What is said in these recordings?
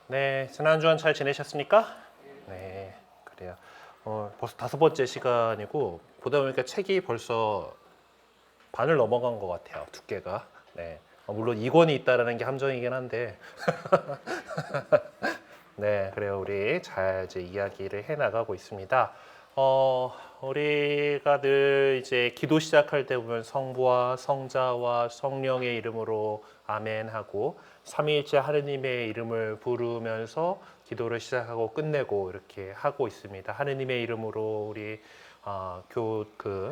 네, 지난 주간 잘 지내셨습니까? 네, 그래요. 벌써 5번째 시간이고 보다 보니까 책이 벌써 반을 넘어간 것 같아요. 두께가. 네, 물론 2권이 있다라는 게 함정이긴 한데, 네, 그래요. 우리 잘 이제 이야기를 해 나가고 있습니다. 우리가 늘 이제 기도 시작할 때 보면 성부와 성자와 성령의 이름으로 아멘 하고 삼위일체 하느님의 이름을 부르면서 기도를 시작하고 끝내고 이렇게 하고 있습니다. 하느님의 이름으로 우리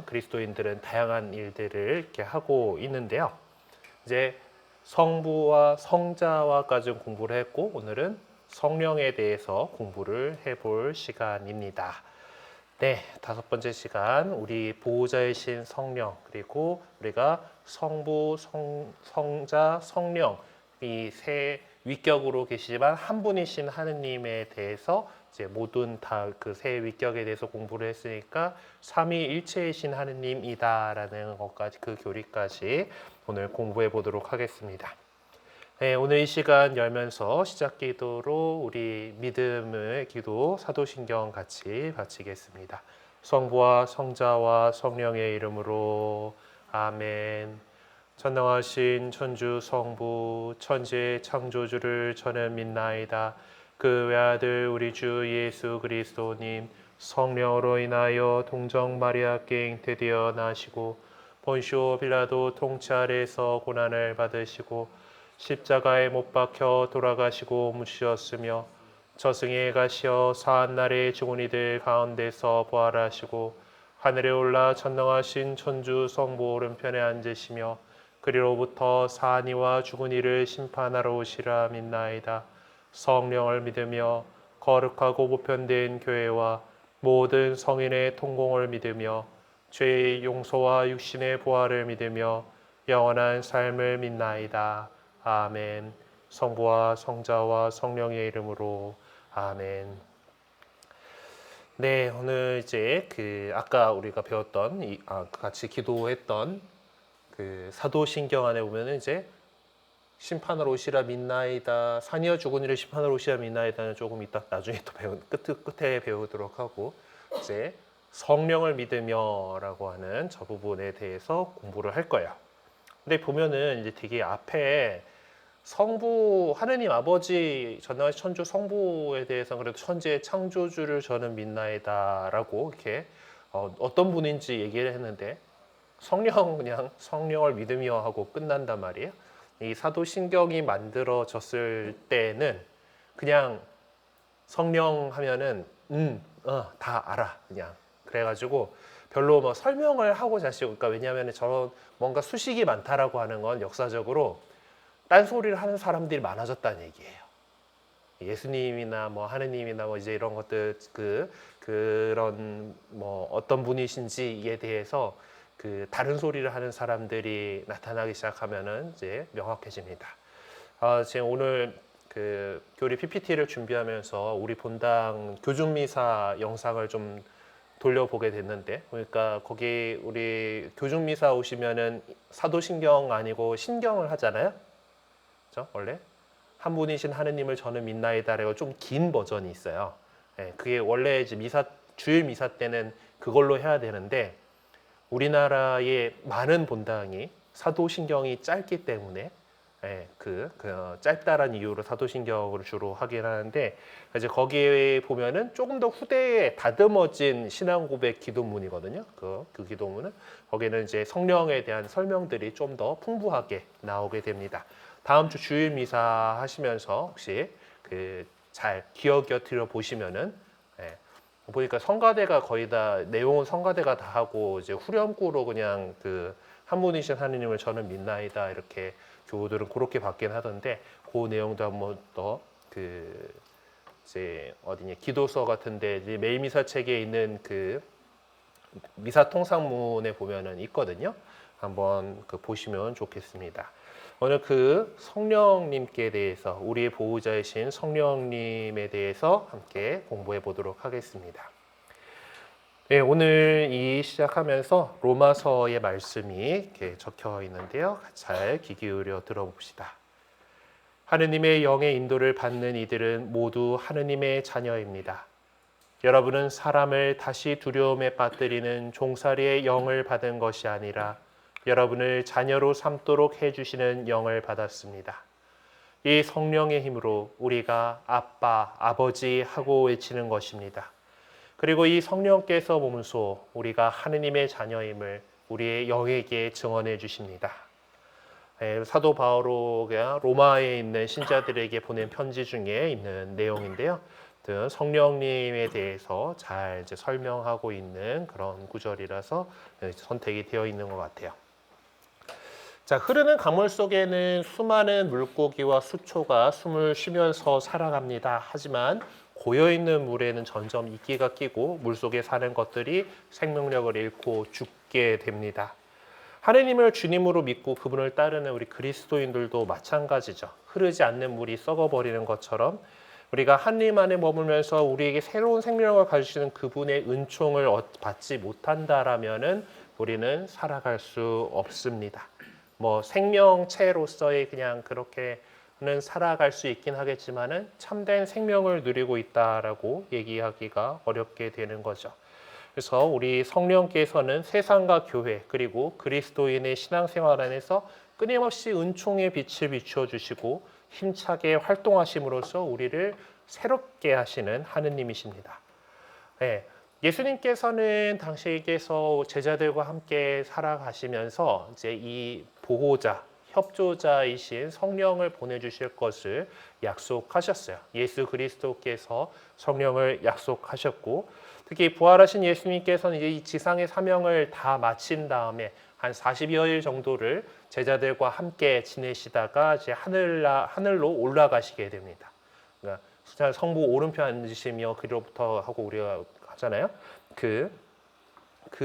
그리스도인들은 다양한 일들을 이렇게 하고 있는데요. 이제 성부와 성자와까지 공부를 했고 오늘은 성령에 대해서 공부를 해볼 시간입니다. 네, 5번째 시간 우리 보호자이신 성령 그리고 우리가 성부, 성자, 성령 이 세 위격으로 계시지만 한 분이신 하느님에 대해서 이제 모든 다 그 세 위격에 대해서 공부를 했으니까 삼위일체이신 하느님이다라는 것까지 그 교리까지 오늘 공부해 보도록 하겠습니다. 네, 오늘 이 시간 열면서 시작 기도로 우리 믿음의 기도 사도신경 같이 바치겠습니다. 성부와 성자와 성령의 이름으로 아멘. 전능하신 천주 성부 천지의 창조주를 저는 믿나이다. 그 외아들 우리 주 예수 그리스도님 성령으로 인하여 동정 마리아께 잉태되어 나시고 본시오 빌라도 통치 아래에서 고난을 받으시고 십자가에 못 박혀 돌아가시고 묻히셨으며 저승에 가시어 사한 날에 죽은 이들 가운데서 부활하시고 하늘에 올라 전능하신 천주 성부 오른편에 앉으시며 그리로부터 사한 이와 죽은 이를 심판하러 오시라 믿나이다. 성령을 믿으며 거룩하고 보편된 교회와 모든 성인의 통공을 믿으며 죄의 용서와 육신의 부활을 믿으며 영원한 삶을 믿나이다. 아멘. 성부와 성자와 성령의 이름으로 아멘. 네, 오늘 이제 아까 우리가 배웠던 같이 기도했던 그 사도신경 안에 보면은 이제 심판으로 오시라 믿나이다. 산이여 죽은 이를 심판으로 오시라 믿나이다는 조금 이따 나중에 또 끝에 배우도록 하고 이제 성령을 믿으며라고 하는 저 부분에 대해서 공부를 할 거예요. 근데 보면은 이제 되게 앞에 성부 하느님 아버지 전능하신 천주 성부에 대해서 그래도 천지의 창조주를 저는 믿나이다라고 이렇게 어떤 분인지 얘기를 했는데 성령 그냥 성령을 믿으며 하고 끝난단 말이에요. 이 사도신경이 만들어졌을 때는 그냥 성령 하면은 다 알아 그냥 그래가지고 별로 뭐 설명을 하고 자시고 그러니까 왜냐하면 저런 뭔가 수식이 많다라고 하는 건 역사적으로 딴소리를 하는 사람들이 많아졌다는 얘기예요. 예수님이나 뭐 하느님이나 뭐 이제 이런 것들 그런 뭐 어떤 분이신지에 대해서 그 다른 소리를 하는 사람들이 나타나기 시작하면은 이제 명확해집니다. 지금 오늘 그 교리 PPT를 준비하면서 우리 본당 교중미사 영상을 좀 돌려보게 됐는데, 그러니까 거기 우리 교중미사 오시면은 사도신경 아니고 신경을 하잖아요. 그렇죠? 원래 한 분이신 하느님을 저는 믿나이다라고 좀 긴 버전이 있어요. 그게 원래 이제 주일 미사 때는 그걸로 해야 되는데 우리나라의 많은 본당이 사도신경이 짧기 때문에 그 짧다라는 이유로 사도신경을 주로 하긴 하는데 이제 거기에 보면은 조금 더 후대에 다듬어진 신앙고백 기도문이거든요. 그 기도문은 거기는 이제 성령에 대한 설명들이 좀 더 풍부하게 나오게 됩니다. 다음 주 주일 미사 하시면서 혹시 잘 기억겨 보시면은 보니까 성가대가 거의 다 내용은 성가대가 다 하고 이제 후렴구로 그냥 한 분이신 하느님을 저는 믿나이다 이렇게 교우들은 그렇게 받긴 하던데 그 내용도 한번 더 이제 어디냐 기도서 같은데 이제 매일 미사 책에 있는 미사 통상문에 보면은 있거든요. 한번 보시면 좋겠습니다. 오늘 성령님께 대해서 우리의 보호자이신 성령님에 대해서 함께 공부해 보도록 하겠습니다. 네, 오늘 시작하면서 로마서의 말씀이 이렇게 적혀 있는데요. 잘 귀 기울여 들어봅시다. 하느님의 영의 인도를 받는 이들은 모두 하느님의 자녀입니다. 여러분은 사람을 다시 두려움에 빠뜨리는 종살이의 영을 받은 것이 아니라 여러분을 자녀로 삼도록 해주시는 영을 받았습니다. 이 성령의 힘으로 우리가 아빠, 아버지 하고 외치는 것입니다. 그리고 이 성령께서 몸소 우리가 하느님의 자녀임을 우리의 영에게 증언해 주십니다. 사도 바오로가 로마에 있는 신자들에게 보낸 편지 중에 있는 내용인데요. 성령님에 대해서 잘 이제 설명하고 있는 그런 구절이라서 선택이 되어 있는 것 같아요. 자, 흐르는 강물 속에는 수많은 물고기와 수초가 숨을 쉬면서 살아갑니다. 하지만 고여있는 물에는 점점 이끼가 끼고 물속에 사는 것들이 생명력을 잃고 죽게 됩니다. 하느님을 주님으로 믿고 그분을 따르는 우리 그리스도인들도 마찬가지죠. 흐르지 않는 물이 썩어버리는 것처럼 우리가 하느님 안에 머물면서 우리에게 새로운 생명을 가지시는 그분의 은총을 받지 못한다라면은 우리는 살아갈 수 없습니다. 생명체로서의 그냥 그렇게는 살아갈 수 있긴 하겠지만은 참된 생명을 누리고 있다라고 얘기하기가 어렵게 되는 거죠. 그래서 우리 성령께서는 세상과 교회 그리고 그리스도인의 신앙생활 안에서 끊임없이 은총의 빛을 비추어 주시고 힘차게 활동하심으로써 우리를 새롭게 하시는 하느님이십니다. 네. 예수님께서는 당시에서 제자들과 함께 살아가시면서 이제 이 보호자, 협조자이신 성령을 보내주실 것을 약속하셨어요. 예수 그리스도께서 성령을 약속하셨고, 특히 부활하신 예수님께서는 이제 이 지상의 사명을 다 마친 다음에 한 40여일 정도를 제자들과 함께 지내시다가 이제 하늘로 올라가시게 됩니다. 그러니까 성부 오른편 앉으시며 그로부터 하고 우리가 하잖아요. 그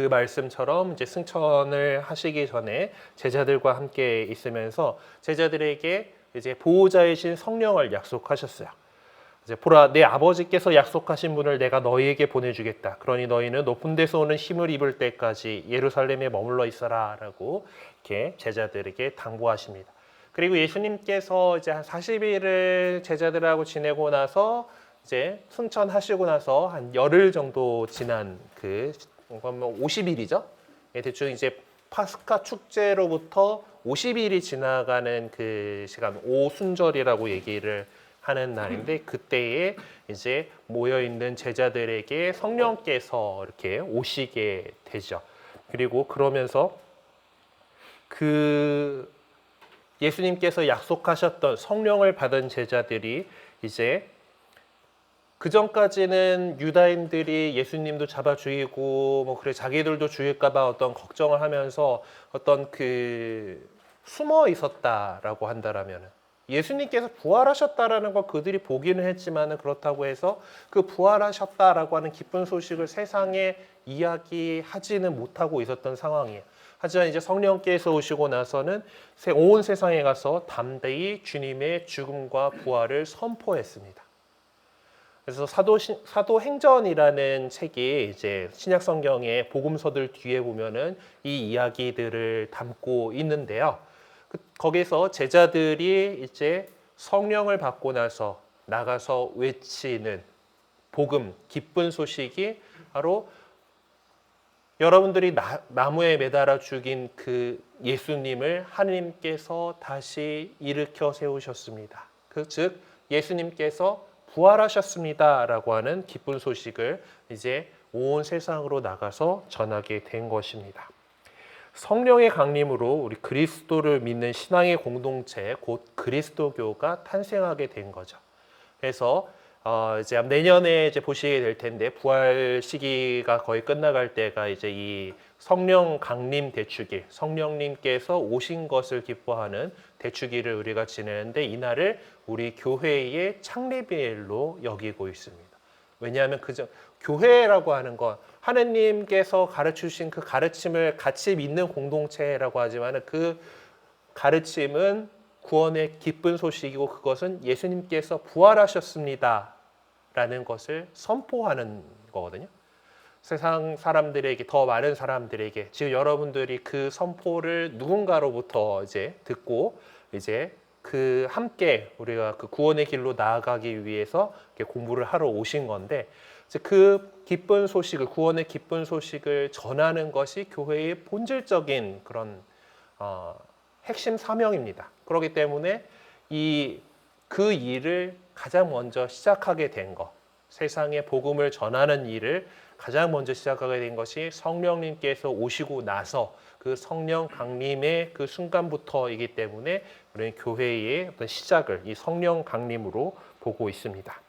말씀처럼 이제 승천을 하시기 전에 제자들과 함께 있으면서 제자들에게 이제 보호자이신 성령을 약속하셨어요. 이제 보라, 내 아버지께서 약속하신 분을 내가 너희에게 보내주겠다. 그러니 너희는 높은 데서 오는 힘을 입을 때까지 예루살렘에 머물러 있어라라고 이렇게 제자들에게 당부하십니다. 그리고 예수님께서 이제 한 40일을 제자들하고 지내고 나서 이제 승천하시고 나서 한 열흘 정도 지난 50일이죠. 대충 이제 파스카 축제로부터 50일이 지나가는 그 시간 오순절이라고 얘기를 하는 날인데 그때에 이제 모여 있는 제자들에게 성령께서 이렇게 오시게 되죠. 그리고 그러면서 그 예수님께서 약속하셨던 성령을 받은 제자들이 이제 그 전까지는 유다인들이 예수님도 잡아 죽이고 그래 자기들도 죽일까봐 어떤 걱정을 하면서 어떤 숨어 있었다라고 한다라면은 예수님께서 부활하셨다라는 걸 그들이 보기는 했지만은 그렇다고 해서 그 부활하셨다라고 하는 기쁜 소식을 세상에 이야기하지는 못하고 있었던 상황이에요. 하지만 이제 성령께서 오시고 나서는 온 세상에 가서 담대히 주님의 죽음과 부활을 선포했습니다. 그래서 사도행전이라는 책이 이제 신약 성경의 복음서들 뒤에 보면은 이 이야기들을 담고 있는데요. 거기서 제자들이 이제 성령을 받고 나서 나가서 외치는 복음, 기쁜 소식이 바로 여러분들이 나무에 매달아 죽인 그 예수님을 하느님께서 다시 일으켜 세우셨습니다. 즉 예수님께서 부활하셨습니다라고 하는 기쁜 소식을 이제 온 세상으로 나가서 전하게 된 것입니다. 성령의 강림으로 우리 그리스도를 믿는 신앙의 공동체 곧 그리스도교가 탄생하게 된 거죠. 그래서 이제 내년에 이제 보시게 될 텐데 부활 시기가 거의 끝나갈 때가 이제 이 성령 강림 대축일, 성령님께서 오신 것을 기뻐하는 대축일을 우리가 지내는데 이날을 우리 교회의 창립일로 여기고 있습니다. 왜냐하면 교회라고 하는 건 하느님께서 가르치신 그 가르침을 같이 믿는 공동체라고 하지만 그 가르침은 구원의 기쁜 소식이고 그것은 예수님께서 부활하셨습니다 라는 것을 선포하는 거거든요. 세상 사람들에게, 더 많은 사람들에게 지금 여러분들이 그 선포를 누군가로부터 이제 듣고 이제 그 함께 우리가 그 구원의 길로 나아가기 위해서 이렇게 공부를 하러 오신 건데 이제 그 기쁜 소식을 구원의 기쁜 소식을 전하는 것이 교회의 본질적인 그런 핵심 사명입니다. 그렇기 때문에 그 일을 가장 먼저 시작하게 된 것, 세상에 복음을 전하는 일을 가장 먼저 시작하게 된 것이 성령님께서 오시고 나서 그 성령 강림의 그 순간부터이기 때문에 우리는 교회의 어떤 시작을 이 성령 강림으로 보고 있습니다.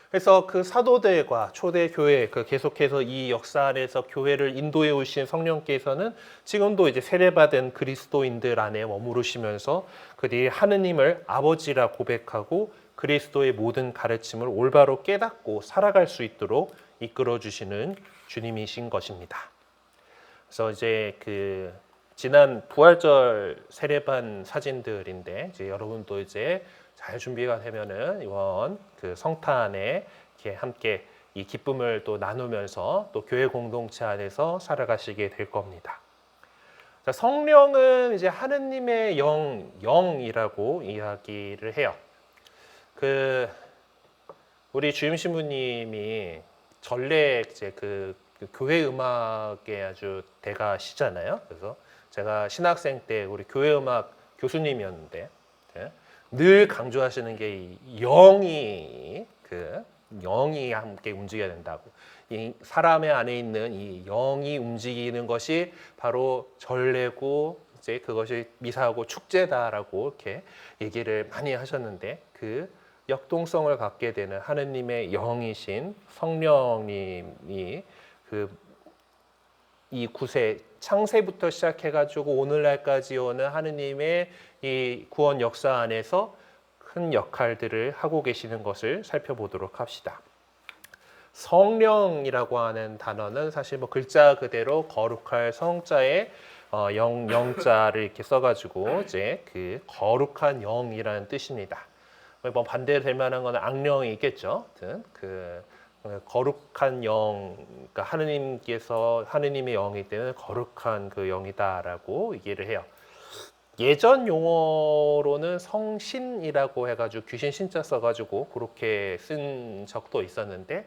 그래서 그 사도들과 초대교회 그 계속해서 이 역사 안에서 교회를 인도해 오신 성령께서는 지금도 이제 세례받은 그리스도인들 안에 머무르시면서 그들이 하느님을 아버지라 고백하고 그리스도의 모든 가르침을 올바로 깨닫고 살아갈 수 있도록 이끌어 주시는 주님이신 것입니다. 그래서 이제 그 지난 부활절 세례반 사진들인데 이제 여러분도 이제 잘 준비가 되면은 이번 그 성탄에 이렇게 함께 이 기쁨을 또 나누면서 또 교회 공동체 안에서 살아가시게 될 겁니다. 자, 성령은 이제 하느님의 영이라고 이야기를 해요. 그 우리 주임 신부님이 전래 이제 그 교회 음악의 아주 대가시잖아요. 그래서 제가 신학생 때 우리 교회 음악 교수님이었는데 늘 강조하시는 게 이 영이 함께 움직여야 된다고. 이 사람의 안에 있는 이 영이 움직이는 것이 바로 전례고 이제 그것이 미사하고 축제다라고 이렇게 얘기를 많이 하셨는데 그 역동성을 갖게 되는 하느님의 영이신 성령님이 이 구세 창세부터 시작해가지고 오늘날까지 오는 하느님의 이 구원 역사 안에서 큰 역할들을 하고 계시는 것을 살펴보도록 합시다. 성령이라고 하는 단어는 사실 뭐 글자 그대로 거룩할 성자에 영자를 이렇게 써가지고 이제 그 거룩한 영이라는 뜻입니다. 뭐 반대될 만한 건 악령이 있겠죠. 그 거룩한 영, 그러니까 하느님의 영이기 때문에 거룩한 그 영이다라고 얘기를 해요. 예전 용어로는 성신이라고 해가지고 귀신 신자 써가지고 그렇게 쓴 적도 있었는데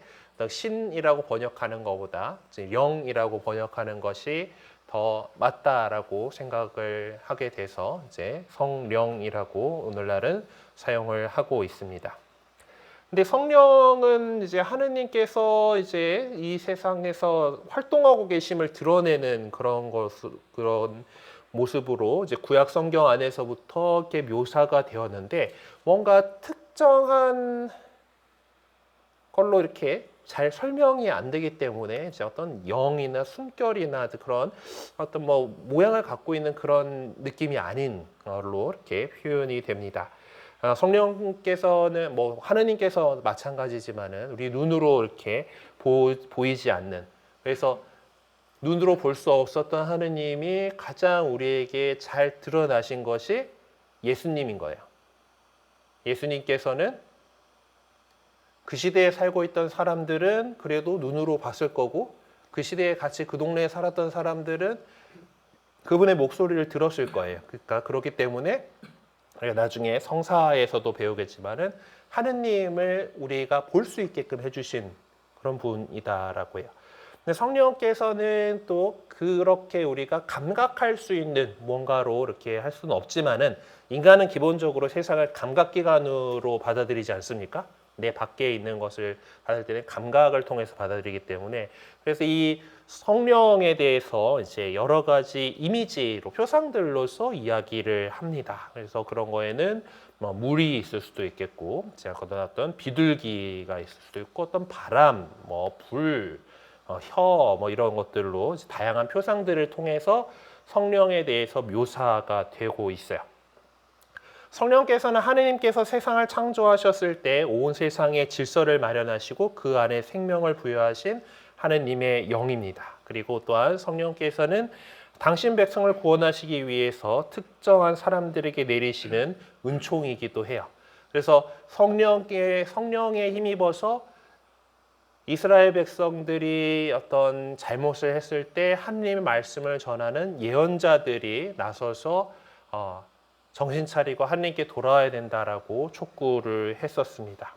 신이라고 번역하는 것보다 영이라고 번역하는 것이 더 맞다라고 생각을 하게 돼서 이제 성령이라고 오늘날은 사용을 하고 있습니다. 근데 성령은 이제 하느님께서 이제 이 세상에서 활동하고 계심을 드러내는 그런 모습으로 이제 구약 성경 안에서부터 이렇게 묘사가 되었는데 뭔가 특정한 걸로 이렇게 잘 설명이 안 되기 때문에 이제 어떤 영이나 숨결이나 그런 어떤 뭐 모양을 갖고 있는 그런 느낌이 아닌 걸로 이렇게 표현이 됩니다. 성령께서는 뭐 하느님께서 마찬가지지만은 우리 눈으로 이렇게 보이지 않는, 그래서 눈으로 볼 수 없었던 하느님이 가장 우리에게 잘 드러나신 것이 예수님인 거예요. 예수님께서는 그 시대에 살고 있던 사람들은 그래도 눈으로 봤을 거고 그 시대에 같이 그 동네에 살았던 사람들은 그분의 목소리를 들었을 거예요. 그러니까 그렇기 때문에 나중에 성사에서도 배우겠지만은 하느님을 우리가 볼 수 있게끔 해주신 그런 분이다라고 해요. 근데 성령께서는 또 그렇게 우리가 감각할 수 있는 뭔가로 이렇게 할 수는 없지만은 인간은 기본적으로 세상을 감각기관으로 받아들이지 않습니까? 내 밖에 있는 것을 받을 때는 감각을 통해서 받아들이기 때문에 그래서 이 성령에 대해서 이제 여러 가지 이미지로 표상들로서 이야기를 합니다. 그래서 그런 거에는 뭐 물이 있을 수도 있겠고 제가 거둬놨던 비둘기가 있을 수도 있고 어떤 바람, 뭐 불, 혀, 뭐 이런 것들로 다양한 표상들을 통해서 성령에 대해서 묘사가 되고 있어요. 성령께서는 하느님께서 세상을 창조하셨을 때 온 세상의 질서를 마련하시고 그 안에 생명을 부여하신 하느님의 영입니다. 그리고 또한 성령께서는 당신 백성을 구원하시기 위해서 특정한 사람들에게 내리시는 은총이기도 해요. 그래서 성령에 힘입어서 이스라엘 백성들이 어떤 잘못을 했을 때 하느님의 말씀을 전하는 예언자들이 나서서 정신 차리고 하나님께 돌아와야 된다라고 촉구를 했었습니다.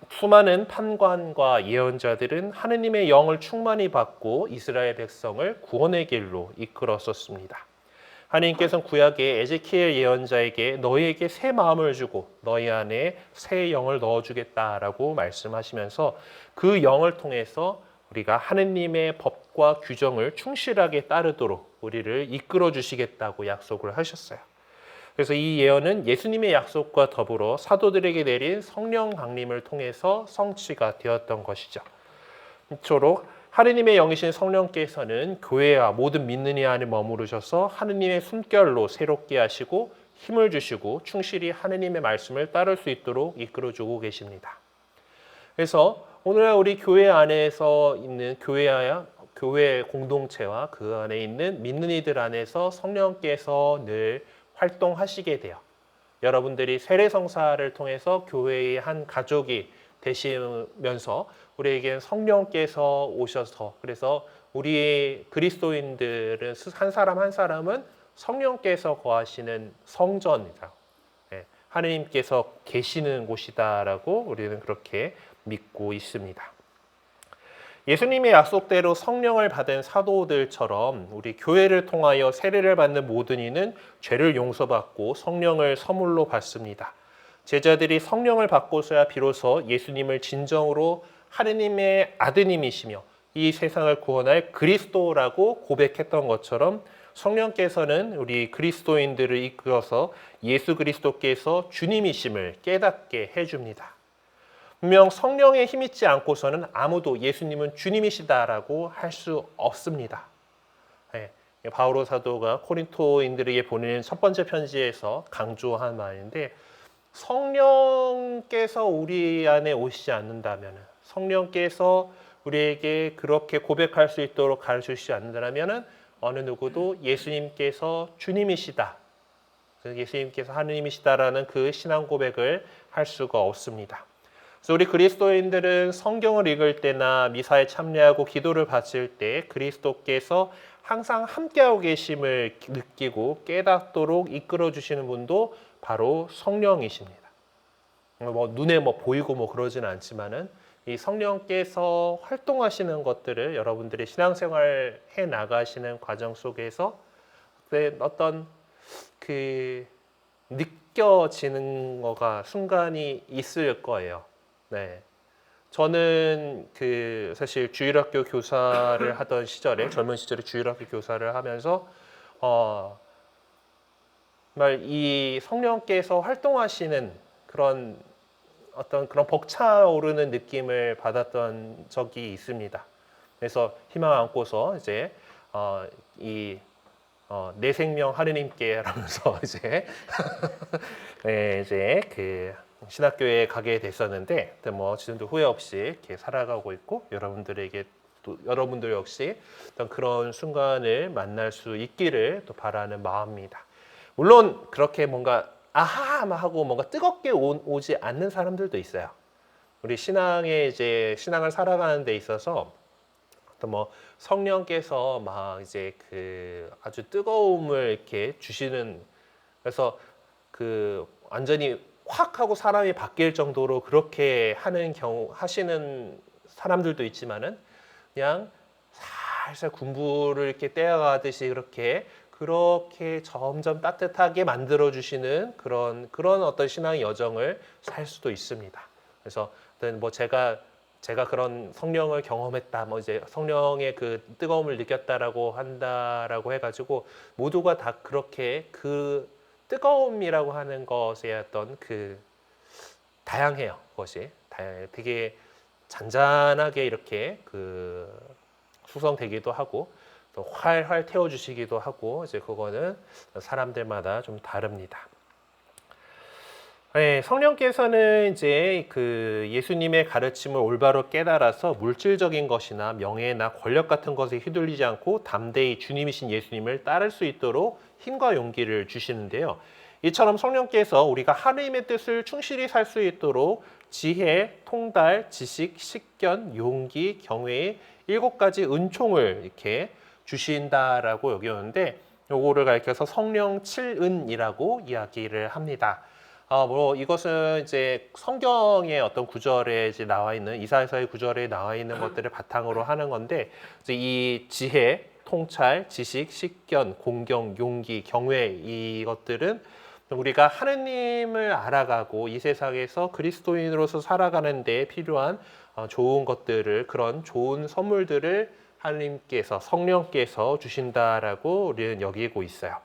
수많은 판관과 예언자들은 하느님의 영을 충만히 받고 이스라엘 백성을 구원의 길로 이끌었었습니다. 하나님께서는 구약의 에제키엘 예언자에게 너희에게 새 마음을 주고 너희 안에 새 영을 넣어주겠다라고 말씀하시면서 그 영을 통해서 우리가 하느님의 법과 규정을 충실하게 따르도록 우리를 이끌어 주시겠다고 약속을 하셨어요. 그래서 이 예언은 예수님의 약속과 더불어 사도들에게 내린 성령 강림을 통해서 성취가 되었던 것이죠. 이토록 하느님의 영이신 성령께서는 교회와 모든 믿는 이 안에 머무르셔서 하느님의 숨결로 새롭게 하시고 힘을 주시고 충실히 하느님의 말씀을 따를 수 있도록 이끌어주고 계십니다. 그래서 오늘날 우리 교회 안에서 있는 교회 공동체와 그 안에 있는 믿는 이들 안에서 성령께서 늘 활동하시게 돼요. 여러분들이 세례성사를 통해서 교회의 한 가족이 되시면서 우리에겐 성령께서 오셔서 그래서 우리 그리스도인들은 한 사람 한 사람은 성령께서 거하시는 성전이다. 하느님께서 계시는 곳이다라고 우리는 그렇게 믿고 있습니다. 예수님의 약속대로 성령을 받은 사도들처럼 우리 교회를 통하여 세례를 받는 모든 이는 죄를 용서받고 성령을 선물로 받습니다. 제자들이 성령을 받고서야 비로소 예수님을 진정으로 하느님의 아드님이시며 이 세상을 구원할 그리스도라고 고백했던 것처럼 성령께서는 우리 그리스도인들을 이끌어서 예수 그리스도께서 주님이심을 깨닫게 해줍니다. 분명 성령에 힘있지 않고서는 아무도 예수님은 주님이시다라고 할 수 없습니다. 바오로 사도가 코린토인들에게 보내는 첫 번째 편지에서 강조한 말인데 성령께서 우리 안에 오시지 않는다면 성령께서 우리에게 그렇게 고백할 수 있도록 가르치시지 않는다면 어느 누구도 예수님께서 주님이시다. 예수님께서 하느님이시다라는 그 신앙 고백을 할 수가 없습니다. 그래서 우리 그리스도인들은 성경을 읽을 때나 미사에 참여하고 기도를 바칠 때 그리스도께서 항상 함께하고 계심을 느끼고 깨닫도록 이끌어 주시는 분도 바로 성령이십니다. 눈에 보이고 그러지는 않지만은 이 성령께서 활동하시는 것들을 여러분들이 신앙생활 해 나가시는 과정 속에서 어떤 그 느껴지는 거가 순간이 있을 거예요. 네. 저는 사실 주일학교 교사를 하던 시절에 젊은 시절에 주일학교 교사를 하면서 정말 이 성령께서 활동하시는 그런 어떤 그런 벅차오르는 느낌을 받았던 적이 있습니다. 그래서 희망 안고서 이제 내 생명 하느님께 하면서 이제 네, 이제 신학교에 가게 됐었는데 지금도 후회 없이 이렇게 살아가고 있고 여러분들에게 또 여러분들 역시 어떤 그런 순간을 만날 수 있기를 또 바라는 마음입니다. 물론 그렇게 뭔가 아하 하고 뭔가 뜨겁게 오지 않는 사람들도 있어요. 우리 신앙을 살아가는 데 있어서 어떤 성령께서 막 이제 아주 뜨거움을 이렇게 주시는 그래서 완전히 확 하고 사람이 바뀔 정도로 그렇게 하시는 사람들도 있지만은 그냥 살살 군부를 이렇게 떼어가듯이 그렇게 점점 따뜻하게 만들어 주시는 그런 어떤 신앙의 여정을 살 수도 있습니다. 그래서 제가 그런 성령을 경험했다, 이제 성령의 그 뜨거움을 느꼈다라고 한다라고 해가지고 모두가 다 그렇게 그 뜨거움이라고 하는 것의 어떤 다양해요. 그것이 되게 잔잔하게 이렇게 수성되기도 하고 또 활활 태워주시기도 하고 이제 그거는 사람들마다 좀 다릅니다. 네, 성령께서는 이제 예수님의 가르침을 올바로 깨달아서 물질적인 것이나 명예나 권력 같은 것에 휘둘리지 않고 담대히 주님이신 예수님을 따를 수 있도록 힘과 용기를 주시는데요. 이처럼 성령께서 우리가 하느님의 뜻을 충실히 살 수 있도록 지혜, 통달, 지식, 식견, 용기, 경외의 7가지 은총을 이렇게 주신다라고 여기었는데 요거를 가리켜서 성령 칠은이라고 이야기를 합니다. 이것은 이제 성경의 어떤 구절에 이제 나와 있는 이사야서의 구절에 나와 있는 것들을 바탕으로 하는 건데, 이제 이 지혜, 통찰, 지식, 식견, 공경, 용기, 경외, 이것들은 우리가 하느님을 알아가고 이 세상에서 그리스도인으로서 살아가는 데 필요한 좋은 것들을, 그런 좋은 선물들을 하느님께서, 성령께서 주신다라고 우리는 여기고 있어요.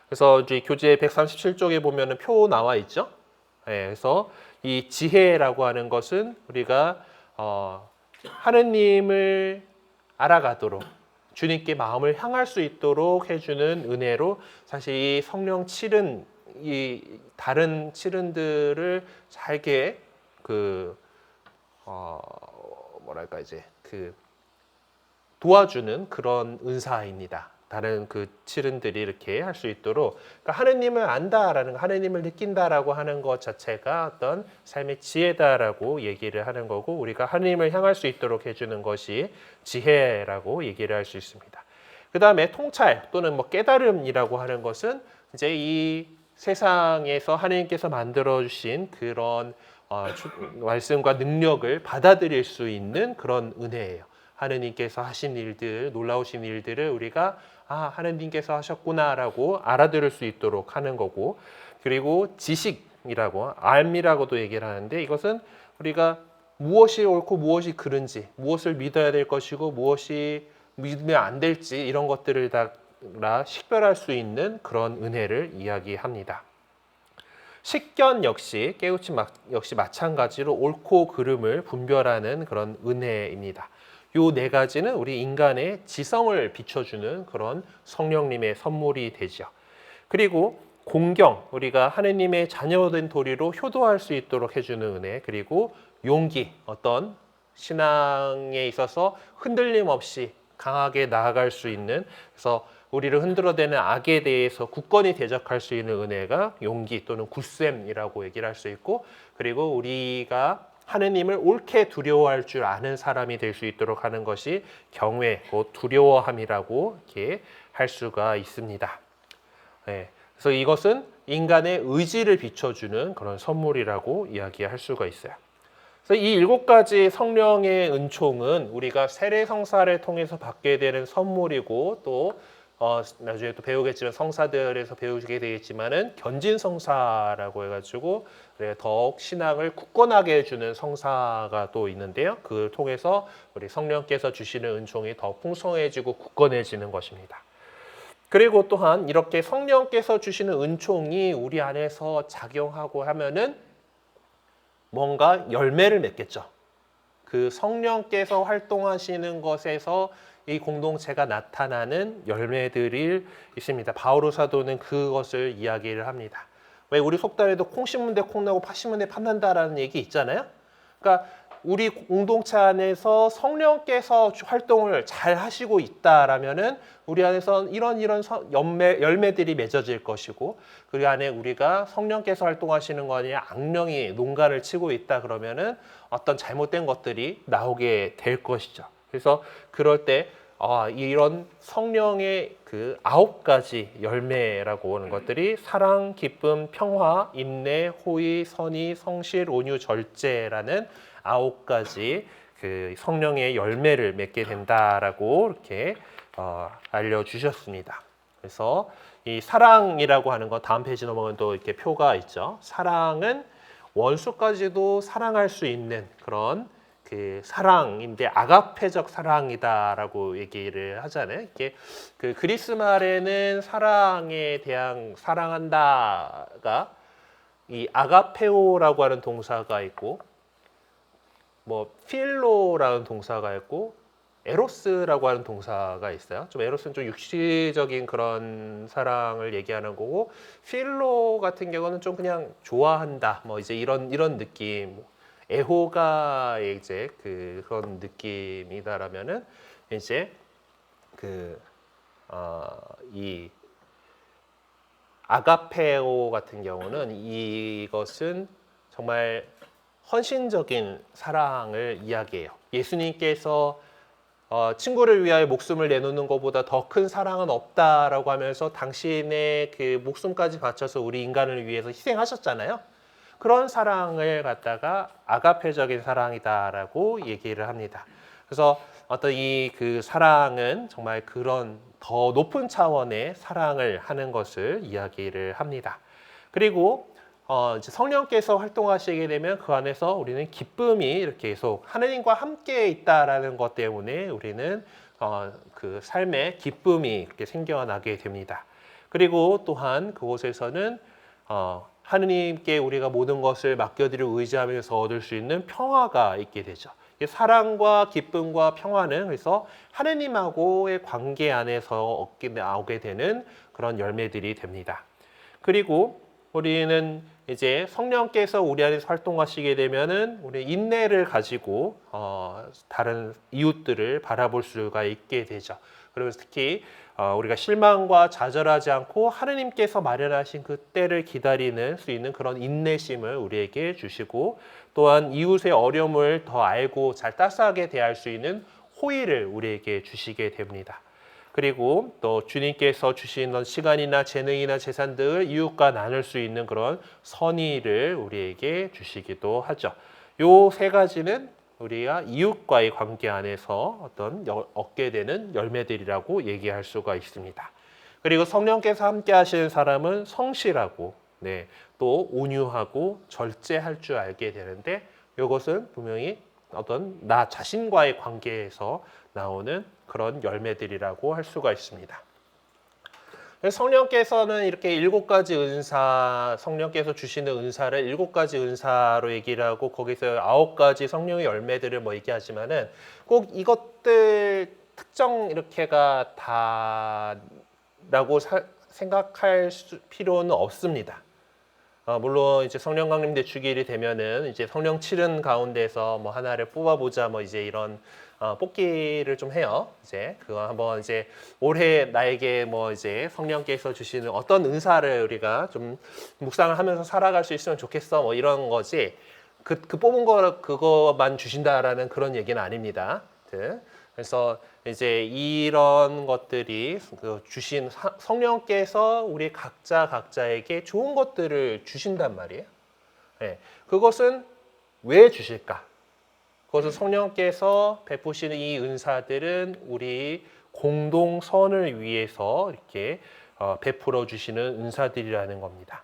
그래서 이제 교재 137쪽에 보면은 표 나와 있죠. 그래서 이 지혜라고 하는 것은 우리가 하느님을 알아가도록, 주님께 마음을 향할 수 있도록 해주는 은혜로, 사실 이 성령 칠은 이 다른 칠은들을 잘게 뭐랄까 이제 도와주는 그런 은사입니다. 다른 칠은들이 이렇게 할 수 있도록, 그러니까 하느님을 안다라는 거, 하느님을 느낀다라고 하는 것 자체가 어떤 삶의 지혜다라고 얘기를 하는 거고, 우리가 하느님을 향할 수 있도록 해주는 것이 지혜라고 얘기를 할 수 있습니다. 그 다음에 통찰 또는 뭐 깨달음이라고 하는 것은 이제 이 세상에서 하느님께서 만들어 주신 그런 말씀과 능력을 받아들일 수 있는 그런 은혜예요. 하느님께서 하신 일들, 놀라우신 일들을 우리가 하느님께서 하셨구나라고 알아들을 수 있도록 하는 거고, 그리고 지식이라고, 알미라고도 얘기를 하는데, 이것은 우리가 무엇이 옳고 무엇이 그른지, 무엇을 믿어야 될 것이고 무엇이 믿으면 안 될지, 이런 것들을 다 식별할 수 있는 그런 은혜를 이야기합니다. 식견 역시 깨우침 역시 마찬가지로 옳고 그름을 분별하는 그런 은혜입니다. 요 네 가지는 우리 인간의 지성을 비춰주는 그런 성령님의 선물이 되죠. 그리고 공경, 우리가 하느님의 자녀된 도리로 효도할 수 있도록 해주는 은혜, 그리고 용기, 어떤 신앙에 있어서 흔들림 없이 강하게 나아갈 수 있는, 그래서 우리를 흔들어대는 악에 대해서 굳건히 대적할 수 있는 은혜가 용기 또는 굳셈이라고 얘기를 할 수 있고, 그리고 우리가 하느님을 옳게 두려워할 줄 아는 사람이 될 수 있도록 하는 것이 경외, 곧 두려워함이라고 이렇게 할 수가 있습니다. 그래서 이것은 인간의 의지를 비춰주는 그런 선물이라고 이야기할 수가 있어요. 그래서 이 7가지 성령의 은총은 우리가 세례성사를 통해서 받게 되는 선물이고, 또 나중에 또 배우겠지만 성사들에서 배우게 되겠지만은 견진성사라고 해가지고 더욱 신앙을 굳건하게 해주는 성사가 또 있는데요. 그걸 통해서 우리 성령께서 주시는 은총이 더 풍성해지고 굳건해지는 것입니다. 그리고 또한 이렇게 성령께서 주시는 은총이 우리 안에서 작용하고 하면은 뭔가 열매를 맺겠죠. 그 성령께서 활동하시는 것에서 이 공동체가 나타나는 열매들이 있습니다. 바오로 사도는 그것을 이야기를 합니다. 왜 우리 속담에도 콩 심은 데 콩 나고 팥 심은 데 팥 난다라는 얘기 있잖아요. 그러니까 우리 공동체 안에서 성령께서 활동을 잘 하시고 있다라면은 우리 안에서 이런 열매들이 맺어질 것이고, 그 안에 우리가 성령께서 활동하시는 거 아니라 악령이 농간을 치고 있다 그러면은 어떤 잘못된 것들이 나오게 될 것이죠. 그래서 그럴 때 이런 성령의 그 9가지 열매라고 하는 것들이 사랑, 기쁨, 평화, 인내, 호의, 선의, 성실, 온유, 절제라는 9가지 그 성령의 열매를 맺게 된다라고 이렇게 알려주셨습니다. 그래서 이 사랑이라고 하는 거, 다음 페이지 넘어가면 또 이렇게 표가 있죠. 사랑은 원수까지도 사랑할 수 있는 그런 그 사랑인데 아가페적 사랑이다라고 얘기를 하잖아요. 이게 그 그리스 말에는 사랑에 대한 사랑한다가 이 아가페오라고 하는 동사가 있고, 뭐 필로라는 동사가 있고, 에로스라고 하는 동사가 있어요. 좀 에로스는 좀 육시적인 그런 사랑을 얘기하는 거고, 필로 같은 경우는 좀 그냥 좋아한다, 뭐 이제 이런 느낌. 애호가의 이제 그런 느낌이다라면은 이제 이 아가페오 같은 경우는 이것은 정말 헌신적인 사랑을 이야기해요. 예수님께서 친구를 위하여 목숨을 내놓는 것보다 더 큰 사랑은 없다라고 하면서 당신의 그 목숨까지 바쳐서 우리 인간을 위해서 희생하셨잖아요. 그런 사랑을 갖다가 아가페적인 사랑이다라고 얘기를 합니다. 그래서 어떤 이 그 사랑은 정말 그런 더 높은 차원의 사랑을 하는 것을 이야기를 합니다. 그리고 이제 성령께서 활동하시게 되면 그 안에서 우리는 기쁨이 이렇게 계속 하느님과 함께 있다라는 것 때문에 우리는 그 삶에 기쁨이 이렇게 생겨나게 됩니다. 그리고 또한 그곳에서는 하느님께 우리가 모든 것을 맡겨드리고 의지하면서 얻을 수 있는 평화가 있게 되죠. 사랑과 기쁨과 평화는 그래서 하느님하고의 관계 안에서 나오게 되는 그런 열매들이 됩니다. 그리고 우리는 이제 성령께서 우리 안에서 활동하시게 되면은 우리 인내를 가지고 다른 이웃들을 바라볼 수가 있게 되죠. 그래서 특히 우리가 실망과 좌절하지 않고 하느님께서 마련하신 그 때를 기다리는 수 있는 그런 인내심을 우리에게 주시고 또한 이웃의 어려움을 더 알고 잘 따스하게 대할 수 있는 호의를 우리에게 주시게 됩니다. 그리고 또 주님께서 주신 시간이나 재능이나 재산들을 이웃과 나눌 수 있는 그런 선의를 우리에게 주시기도 하죠. 요 세 가지는 우리가 이웃과의 관계 안에서 어떤 얻게 되는 열매들이라고 얘기할 수가 있습니다. 그리고 성령께서 함께 하시는 사람은 성실하고 또 온유하고 절제할 줄 알게 되는데 이것은 분명히 어떤 나 자신과의 관계에서 나오는 그런 열매들이라고 할 수가 있습니다. 성령께서는 이렇게 7가지 은사, 성령께서 주시는 은사를 7가지 은사로 얘기를 하고 거기서 9가지 성령의 열매들을 뭐 얘기하지만은 꼭 이것들 특정 이렇게가 다라고 생각할 필요는 없습니다. 물론 이제 성령 강림대 주기일이 되면은 이제 성령 7은 가운데서 뭐 하나를 뽑아보자 뭐 이제 이런 뽑기를 좀 해요. 이제 그거 한번 이제 올해 나에게 뭐 이제 성령께서 주시는 어떤 은사를 우리가 좀 묵상을 하면서 살아갈 수 있으면 좋겠어 뭐 이런 거지. 그 뽑은 거 그거만 주신다라는 그런 얘기는 아닙니다. 그래서 이제 이런 것들이 주신 성령께서 우리 각자에게 좋은 것들을 주신단 말이에요. 네. 그것은 왜 주실까? 그것은 성령께서 베푸시는 이 은사들은 우리 공동선을 위해서 이렇게 베풀어 주시는 은사들이라는 겁니다.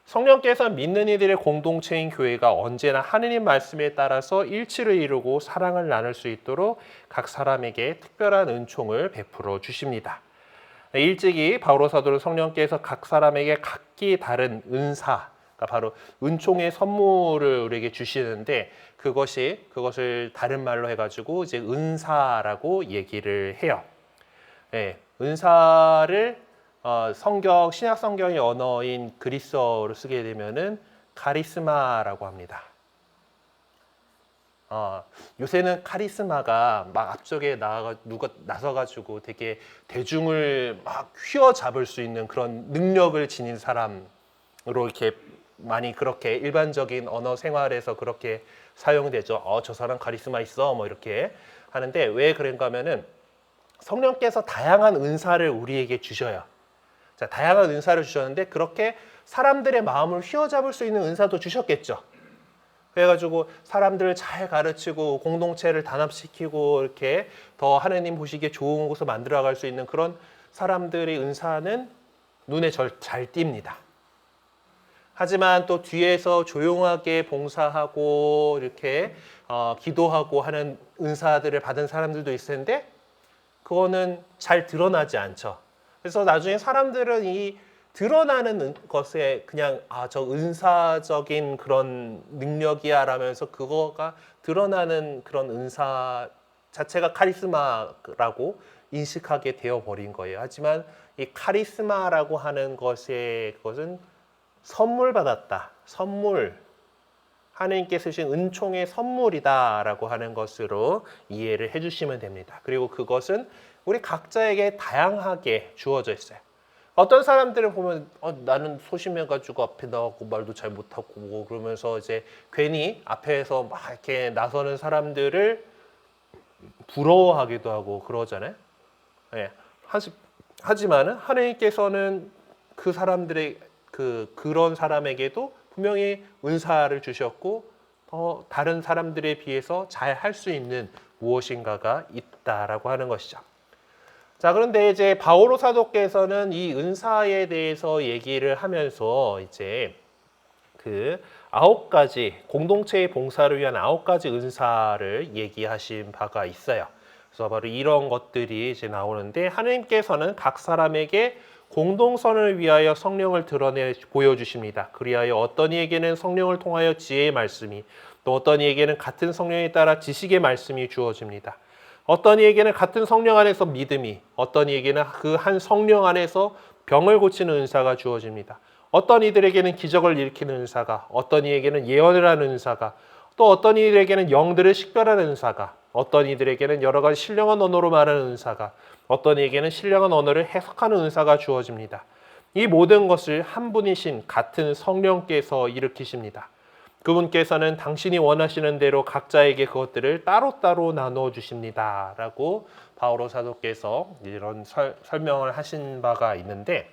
성령께서 믿는 이들의 공동체인 교회가 언제나 하느님 말씀에 따라서 일치를 이루고 사랑을 나눌 수 있도록 각 사람에게 특별한 은총을 베풀어 주십니다. 일찍이 바오로 사도는 성령께서 각 사람에게 각기 다른 은사, 그러니까 바로 은총의 선물을 우리에게 주시는데 그것을 다른 말로 해가지고 이제 은사라고 얘기를 해요. 네, 은사를 신약 성경의 언어인 그리스어로 쓰게 되면은 카리스마라고 합니다. 요새는 카리스마가 막 앞쪽에 누가 나서가지고 되게 대중을 막 휘어잡을 수 있는 그런 능력을 지닌 사람으로 이렇게 많이 그렇게 일반적인 언어 생활에서 그렇게 사용되죠. 저 사람 카리스마 있어 뭐 이렇게 하는데 왜 그런가 하면은 성령께서 다양한 은사를 우리에게 주셔요. 자, 다양한 은사를 주셨는데 그렇게 사람들의 마음을 휘어잡을 수 있는 은사도 주셨겠죠. 그래가지고 사람들을 잘 가르치고 공동체를 단합시키고 이렇게 더 하느님 보시기에 좋은 곳을 만들어갈 수 있는 그런 사람들의 은사는 눈에 잘 띕니다. 하지만 또 뒤에서 조용하게 봉사하고 이렇게 기도하고 하는 은사들을 받은 사람들도 있을 텐데 그거는 잘 드러나지 않죠. 그래서 나중에 사람들은 이 드러나는 것에 그냥 저 은사적인 그런 능력이야 라면서 그거가 드러나는 그런 은사 자체가 카리스마라고 인식하게 되어버린 거예요. 하지만 이 카리스마라고 하는 그것은 선물 받았다. 선물. 하나님께서 주신 은총의 선물이다라고 하는 것으로 이해를 해주시면 됩니다. 그리고 그것은 우리 각자에게 다양하게 주어져 있어요. 어떤 사람들을 보면 나는 소심해가지고 앞에 나가고 말도 잘 못하고 뭐 그러면서 이제 괜히 앞에서 막 이렇게 나서는 사람들을 부러워하기도 하고 그러잖아요. 예. 하지만은 하나님께서는 그 사람들의 그런 사람에게도 분명히 은사를 주셨고 다른 사람들에 비해서 잘 할 수 있는 무엇인가가 있다라고 하는 것이죠. 자, 그런데 이제 바오로 사도께서는 이 은사에 대해서 얘기를 하면서 이제 그 9가지 공동체의 봉사를 위한 9가지 은사를 얘기하신 바가 있어요. 그래서 바로 이런 것들이 이제 나오는데 하나님께서는 각 사람에게 공동선을 위하여 성령을 드러내 보여주십니다. 그리하여 어떤 이에게는 성령을 통하여 지혜의 말씀이, 또 어떤 이에게는 같은 성령에 따라 지식의 말씀이 주어집니다. 어떤 이에게는 같은 성령 안에서 믿음이, 어떤 이에게는 그 한 성령 안에서 병을 고치는 은사가 주어집니다. 어떤 이들에게는 기적을 일으키는 은사가, 어떤 이에게는 예언을 하는 은사가, 또 어떤 이들에게는 영들을 식별하는 은사가, 어떤 이들에게는 여러 가지 신령한 언어로 말하는 은사가, 어떤 이에게는 신령한 언어를 해석하는 은사가 주어집니다. 이 모든 것을 한 분이신 같은 성령께서 일으키십니다. 그분께서는 당신이 원하시는 대로 각자에게 그것들을 따로따로 나누어 주십니다. 라고 바오로 사도께서 이런 설명을 하신 바가 있는데,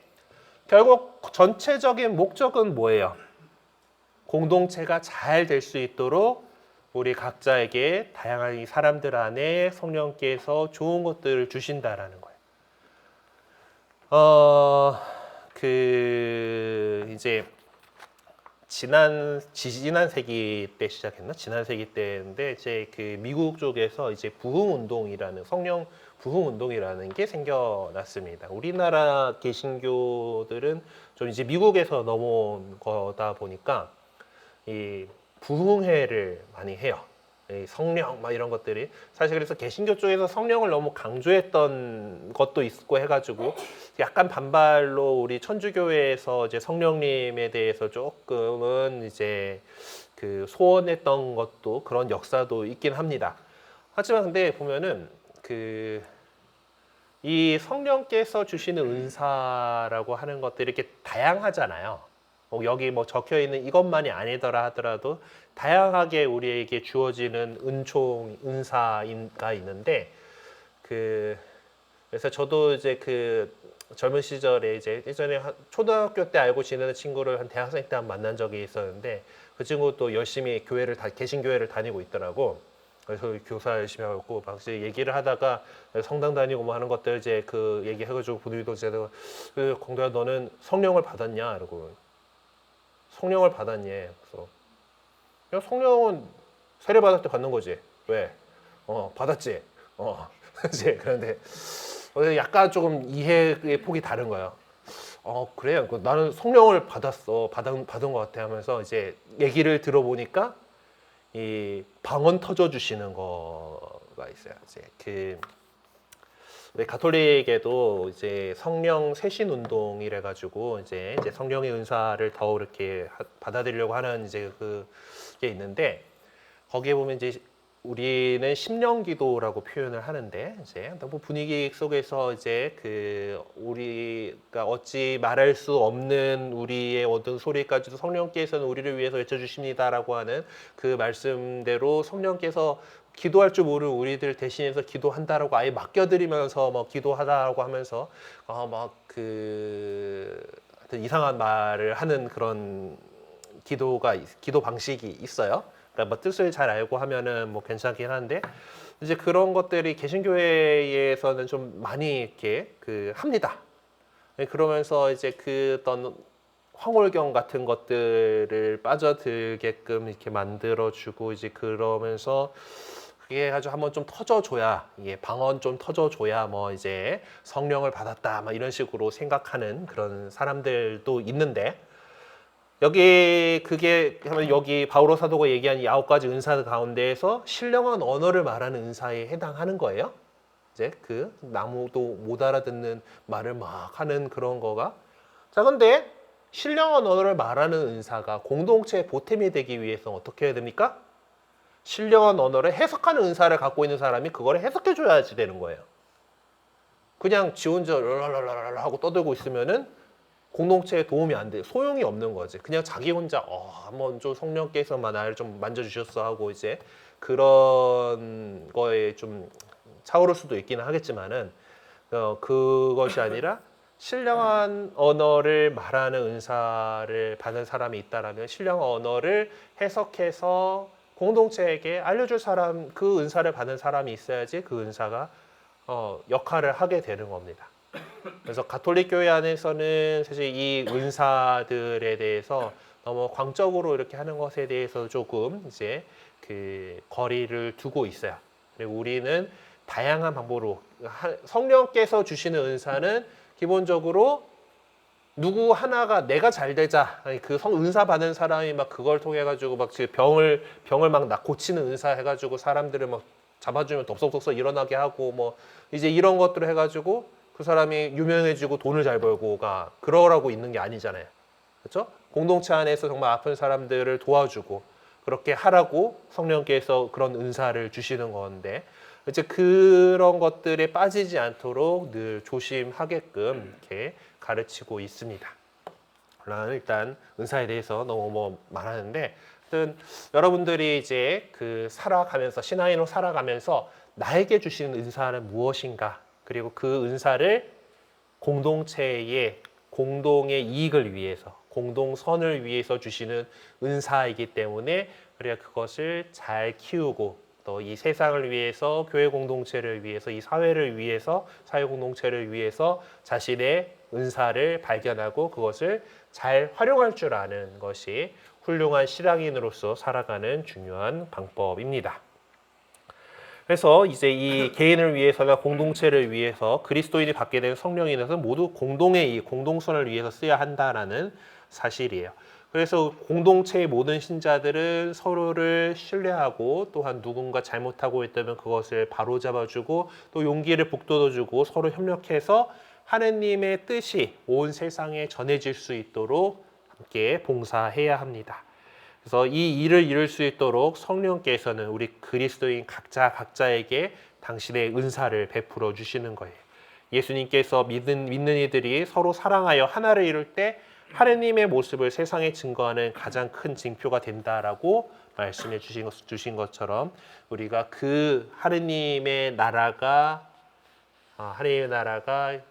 결국 전체적인 목적은 뭐예요? 공동체가 잘 될 수 있도록 우리 각자에게 다양한 사람들 안에 성령께서 좋은 것들을 주신다라는 거예요. 이제 지난 세기 때 시작했나? 지난 세기 때인데 이제 그 미국 쪽에서 이제 부흥 운동이라는 성령 부흥 운동이라는 게 생겨났습니다. 우리나라 개신교들은 좀 이제 미국에서 넘어온 거다 보니까 이 부흥회를 많이 해요. 이 성령 막 이런 것들이 사실 그래서 개신교 쪽에서 성령을 너무 강조했던 것도 있고 해가지고 약간 반발로 우리 천주교회에서 이제 성령님에 대해서 조금은 이제 그 소원했던 것도 그런 역사도 있긴 합니다. 하지만 근데 보면은 이 성령께서 주시는 은사라고 하는 것들이 이렇게 다양하잖아요. 여기 뭐 적혀 있는 이것만이 아니더라 하더라도 다양하게 우리에게 주어지는 은사가 있는데 그래서 저도 이제 그 젊은 시절에 이제 예전에 초등학교 때 알고 지내는 친구를 한 대학생 때 한 만난 적이 있었는데 그 친구도 열심히 개신교회를 다니고 있더라고. 그래서 교사 열심히 하고 막 이제 얘기를 하다가 성당 다니고 뭐 하는 것들 이제 그 얘기해가지고 분위기도 제가 공도야 너는 성령을 받았냐? 이러고 성령을 받았니? 그래서 야, 성령은 세례 받을 때 받는 거지. 왜? 받았지. 이제 그런데 약간 조금 이해의 폭이 다른 거예요. 그래요. 나는 성령을 받은 것 같아 하면서 이제 얘기를 들어보니까 이 방언 터져 주시는 거가 있어요. 이제 우리 가톨릭에도 이제 성령 세신 운동이래 가지고 이제 성령의 은사를 더 이렇게 받아들이려고 하는 이제 그게 있는데 거기에 보면 이제 우리는 심령 기도라고 표현을 하는데 이제 너무 분위기 속에서 이제 우리가 어찌 말할 수 없는 우리의 어떤 소리까지도 성령께서는 우리를 위해서 외쳐주십니다라고 하는 그 말씀대로 성령께서 기도할 줄 모르는 우리들 대신해서 기도한다라고 아예 맡겨드리면서 뭐 기도하다라고 하면서 하여튼 이상한 말을 하는 그런 기도 방식이 있어요. 그러니까 뭐 뜻을 잘 알고 하면은 뭐 괜찮긴 한데 이제 그런 것들이 개신교회에서는 좀 많이 이렇게 합니다. 그러면서 이제 어떤 황홀경 같은 것들을 빠져들게끔 이렇게 만들어주고 이제 그러면서 그게 아주 한번 좀 터져줘야 이게 방언 좀 터져줘야 뭐 이제 성령을 받았다 막 이런 식으로 생각하는 그런 사람들도 있는데 여기 바오로 사도가 얘기한 이 9가지 은사 가운데에서 신령한 언어를 말하는 은사에 해당하는 거예요. 이제 나무도 못 알아듣는 말을 막 하는 그런 거가. 자, 근데 신령한 언어를 말하는 은사가 공동체의 보탬이 되기 위해서 어떻게 해야 됩니까? 신령한 언어를 해석하는 은사를 갖고 있는 사람이 그걸 해석해 줘야지 되는 거예요. 그냥 지 혼자 랄랄랄랄 하고 떠들고 있으면은 공동체에 도움이 안 돼. 소용이 없는 거지. 그냥 자기 혼자 한번 좀 성령께서만 나를 좀 만져주셨어 하고 이제 그런 거에 좀 차오를 수도 있기는 하겠지만은 그것이 아니라 신령한 언어를 말하는 은사를 받은 사람이 있다라면 신령한 언어를 해석해서 공동체에게 알려줄 사람, 그 은사를 받은 사람이 있어야지 그 은사가 역할을 하게 되는 겁니다. 그래서 가톨릭 교회 안에서는 사실 이 은사들에 대해서 너무 광적으로 이렇게 하는 것에 대해서 조금 이제 그 거리를 두고 있어요. 그리고 우리는 다양한 방법으로 성령께서 주시는 은사는 기본적으로 누구 하나가 내가 잘 되자, 그 은사 받은 사람이 막 그걸 통해 가지고 막 병을 막 고치는 은사 해가지고 사람들을 막 잡아주면 덥석덥석 일어나게 하고 뭐 이제 이런 것들을 해가지고 그 사람이 유명해지고 돈을 잘 벌고가 그러라고 있는 게 아니잖아요. 그렇죠? 공동체 안에서 정말 아픈 사람들을 도와주고 그렇게 하라고 성령께서 그런 은사를 주시는 건데 이제 그런 것들에 빠지지 않도록 늘 조심하게끔 이렇게 가르치고 있습니다. 일단 은사에 대해서 너무 뭐 말하는데, 하여튼 여러분들이 이제 그 살아가면서 신앙인으로 살아가면서 나에게 주시는 은사는 무엇인가? 그리고 그 은사를 공동체의 공동의 이익을 위해서, 공동선을 위해서 주시는 은사이기 때문에 우리가 그것을 잘 키우고 또 이 세상을 위해서, 교회 공동체를 위해서, 이 사회를 위해서, 사회 공동체를 위해서 자신의 은사를 발견하고 그것을 잘 활용할 줄 아는 것이 훌륭한 신앙인으로서 살아가는 중요한 방법입니다. 그래서 이제 이 개인을 위해서나 공동체를 위해서 그리스도인이 받게 된 성령의 은혜는 모두 공동의 이 공동선을 위해서 써야 한다라는 사실이에요. 그래서 공동체의 모든 신자들은 서로를 신뢰하고 또한 누군가 잘못하고 있다면 그것을 바로잡아주고 또 용기를 북돋아주고 서로 협력해서 하느님의 뜻이 온 세상에 전해질 수 있도록 함께 봉사해야 합니다. 그래서 이 일을 이룰 수 있도록 성령께서는 우리 그리스도인 각자에게 당신의 은사를 베풀어 주시는 거예요. 예수님께서 믿는 이들이 서로 사랑하여 하나를 이룰 때 하느님의 모습을 세상에 증거하는 가장 큰 징표가 된다라고 말씀해 주신 것처럼 우리가 그 하느님의 나라가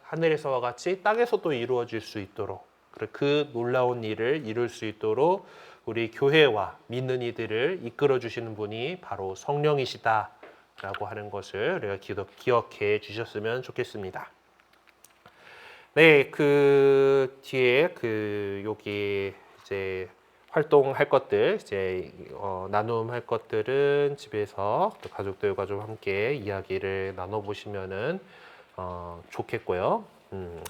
하늘에서와 같이 땅에서도 이루어질 수 있도록, 그 놀라운 일을 이룰 수 있도록 우리 교회와 믿는 이들을 이끌어 주시는 분이 바로 성령이시다라고 하는 것을 우리가 기억해 주셨으면 좋겠습니다. 네, 그 뒤에 여기 이제 활동할 것들, 이제 나눔할 것들은 집에서 또 가족들과 좀 함께 이야기를 나눠보시면은 좋겠고요.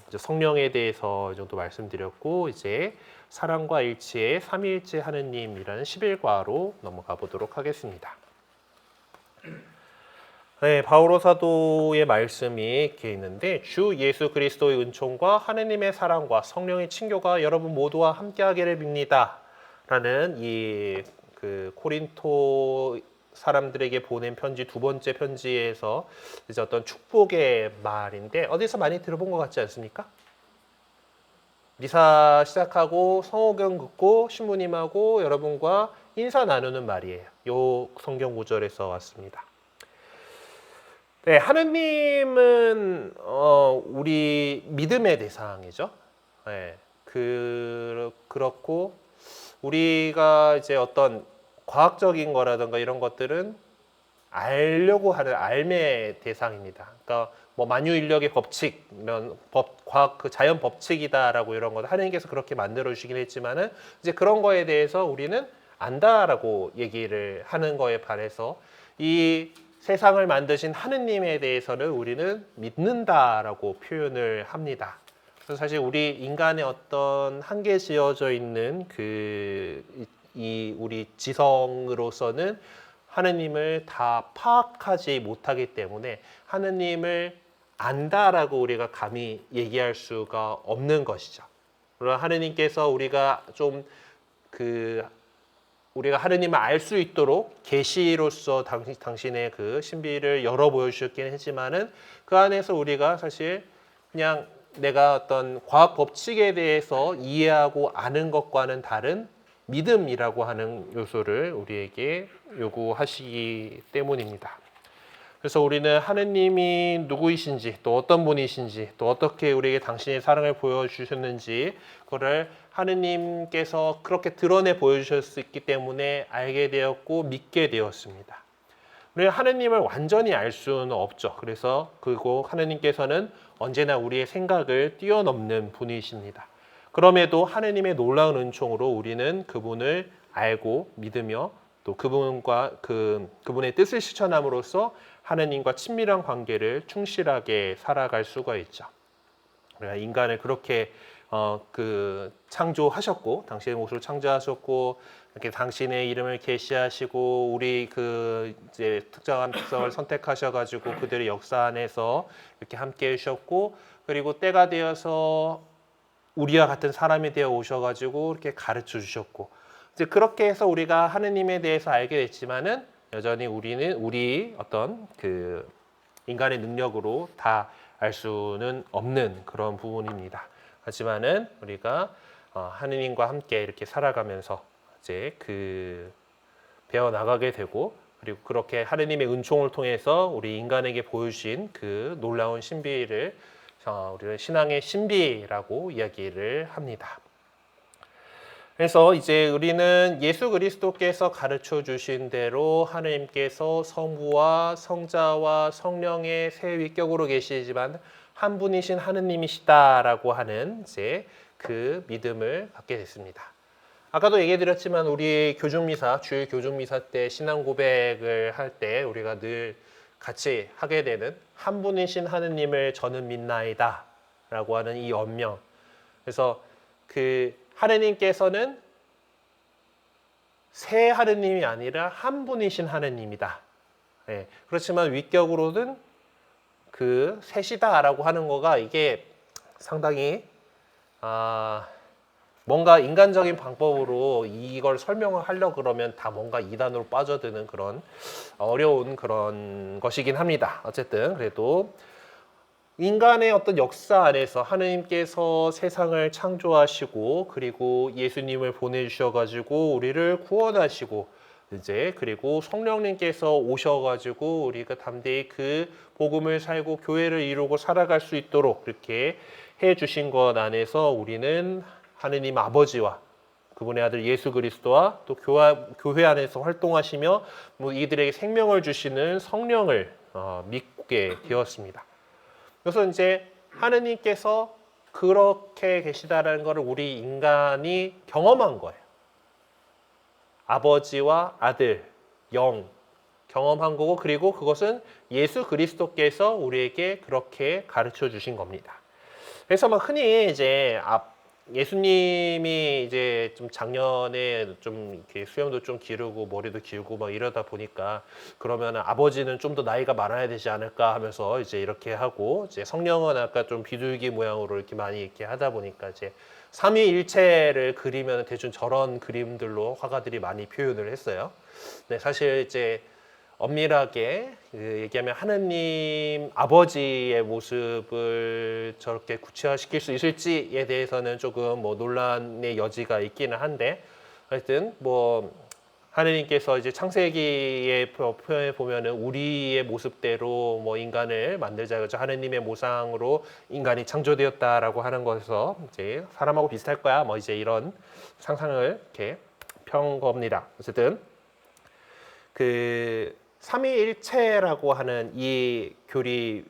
이제 성령에 대해서 이 정도 말씀드렸고 이제 사랑과 일치의 삼위일체 하느님이라는 11과로 넘어가 보도록 하겠습니다. 네, 바오로 사도의 말씀이 이렇게 있는데 주 예수 그리스도의 은총과 하느님의 사랑과 성령의 친교가 여러분 모두와 함께하기를 빕니다. 라는 이 코린토 사람들에게 보낸 편지 두 번째 편지에서 이제 어떤 축복의 말인데 어디서 많이 들어본 것 같지 않습니까? 미사 시작하고 성호경 듣고 신부님하고 여러분과 인사 나누는 말이에요. 요 성경 구절에서 왔습니다. 네, 하느님은 우리 믿음의 대상이죠. 네, 그렇고 우리가 이제 어떤 과학적인 거라든가 이런 것들은 알려고 하는 알매의 대상입니다. 그러니까 뭐 만유인력의 법칙, 과학 자연 법칙이다라고 이런 것 하느님께서 그렇게 만들어 주시긴 했지만은 이제 그런 거에 대해서 우리는 안다라고 얘기를 하는 거에 반해서 이 세상을 만드신 하느님에 대해서는 우리는 믿는다라고 표현을 합니다. 그래서 사실 우리 인간의 어떤 한계 지어져 있는 우리 지성으로서는 하느님을 다 파악하지 못하기 때문에 하느님을 안다라고 우리가 감히 얘기할 수가 없는 것이죠. 그러나 하느님께서 우리가 우리가 하느님을 알 수 있도록 계시로서 당신의 그 신비를 열어 보여주셨긴 했지만은 그 안에서 우리가 사실 그냥 내가 어떤 과학 법칙에 대해서 이해하고 아는 것과는 다른 믿음이라고 하는 요소를 우리에게 요구하시기 때문입니다. 그래서 우리는 하느님이 누구이신지, 또 어떤 분이신지, 또 어떻게 우리에게 당신의 사랑을 보여주셨는지 그거를 하느님께서 그렇게 드러내 보여주셨기 때문에 알게 되었고 믿게 되었습니다. 우리가 하느님을 완전히 알 수는 없죠. 그래서 그리고 하느님께서는 언제나 우리의 생각을 뛰어넘는 분이십니다. 그럼에도 하느님의 놀라운 은총으로 우리는 그분을 알고 믿으며 또 그분의 뜻을 실천함으로써 하느님과 친밀한 관계를 충실하게 살아갈 수가 있죠. 우리가 인간을 그렇게 창조하셨고 당신의 모습으로 창조하셨고 이렇게 당신의 이름을 계시하시고 우리 이제 특정한 특성을 선택하셔가지고 그들의 역사 안에서 이렇게 함께 해주셨고 그리고 때가 되어서 우리와 같은 사람이 되어 오셔가지고 이렇게 가르쳐 주셨고 이제 그렇게 해서 우리가 하느님에 대해서 알게 됐지만은 여전히 우리 어떤 인간의 능력으로 다 알 수는 없는 그런 부분입니다. 하지만은 우리가 하느님과 함께 이렇게 살아가면서 이제 배워 나가게 되고 그리고 그렇게 하느님의 은총을 통해서 우리 인간에게 보여주신 그 놀라운 신비를 우리는 신앙의 신비라고 이야기를 합니다. 그래서 이제 우리는 예수 그리스도께서 가르쳐 주신 대로 하느님께서 성부와 성자와 성령의 세 위격으로 계시지만 한 분이신 하느님이시다라고 하는 이제 그 믿음을 갖게 됐습니다. 아까도 얘기 드렸지만 우리 주일 교중미사 때 신앙 고백을 할 때 우리가 늘 같이 하게 되는 한 분이신 하느님을 저는 믿나이다 라고 하는 이 언명. 그래서 하느님께서는 세 하느님이 아니라 한 분이신 하느님이다. 네, 그렇지만 위격으로는 셋이다라고 하는 거가 이게 상당히 뭔가 인간적인 방법으로 이걸 설명을 하려고 그러면 다 뭔가 이단으로 빠져드는 그런 어려운 그런 것이긴 합니다. 어쨌든 그래도 인간의 어떤 역사 안에서 하느님께서 세상을 창조하시고 그리고 예수님을 보내주셔가지고 우리를 구원하시고 이제 그리고 성령님께서 오셔가지고 우리가 담대히 그 복음을 살고 교회를 이루고 살아갈 수 있도록 이렇게 해주신 것 안에서 우리는 하느님 아버지와 그분의 아들 예수 그리스도와 또 교회 안에서 활동하시며 이들에게 생명을 주시는 성령을 믿게 되었습니다. 그래서 이제 하느님께서 그렇게 계시다라는 것을 우리 인간이 경험한 거예요. 아버지와 아들, 영 경험한 거고 그리고 그것은 예수 그리스도께서 우리에게 그렇게 가르쳐 주신 겁니다. 그래서 흔히 이제 예수님이 이제 좀 작년에 좀 이렇게 수염도 좀 기르고 머리도 길고 이러다 보니까 그러면 아버지는 좀 더 나이가 많아야 되지 않을까 하면서 이제 이렇게 하고 이제 성령은 아까 좀 비둘기 모양으로 이렇게 많이 이렇게 하다 보니까 이제 삼위일체를 그리면 대충 저런 그림들로 화가들이 많이 표현을 했어요. 네, 사실 이제 엄밀하게 얘기하면 하느님 아버지의 모습을 저렇게 구체화시킬 수 있을지에 대해서는 조금 논란의 여지가 있기는 한데 하여튼 하느님께서 이제 창세기의 표현에 보면은 우리의 모습대로 인간을 만들자 그죠 하느님의 모상으로 인간이 창조되었다라고 하는 것에서 이제 사람하고 비슷할 거야 이제 이런 상상을 이렇게 편 겁니다. 어쨌든 삼위일체라고 하는 이 교리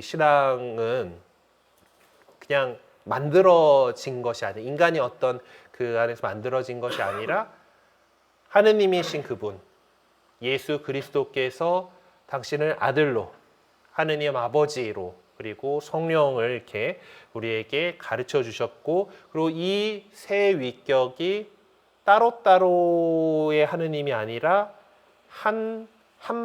신앙은 그냥 만들어진 것이 아니라 인간이 어떤 그 안에서 만들어진 것이 아니라 하느님이신 그분 예수 그리스도께서 당신을 아들로 하느님 아버지로 그리고 성령을 이렇게 우리에게 가르쳐 주셨고 그리고 이 세 위격이 따로따로의 하느님이 아니라 한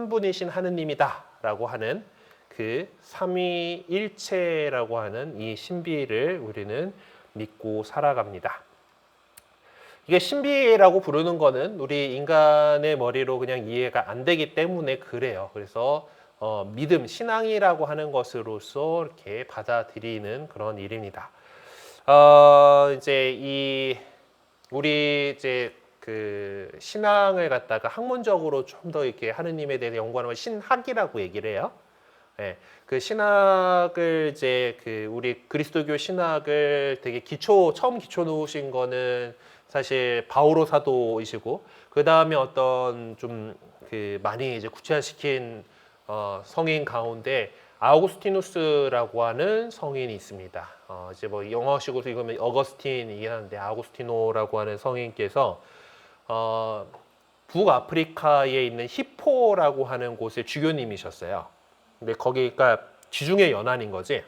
분이신 하느님이다라고 하는 그 삼위일체라고 하는 이 신비를 우리는 믿고 살아갑니다. 이게 신비라고 부르는 거는 우리 인간의 머리로 그냥 이해가 안 되기 때문에 그래요. 그래서 믿음, 신앙이라고 하는 것으로서 이렇게 받아들이는 그런 일입니다. 이제 우리 이제 그 신앙을 갖다가 학문적으로 좀 더 이렇게 하느님에 대해 연구하는 걸 신학이라고 얘기를 해요. 예, 그 신학을 이제 그 우리 그리스도교 신학을 되게 처음 기초 놓으신 거는 사실 바오로 사도이시고, 그 다음에 어떤 좀 그 많이 이제 구체화시킨 성인 가운데 아우구스티누스라고 하는 성인이 있습니다. 이제 뭐 영어식으로 읽으면 어거스틴이긴 한데, 아우구스티노라고 하는 성인께서 북아프리카에 있는 히포라고 하는 곳의 주교님이셨어요. 근데 거기가 지중해 연안인 거지.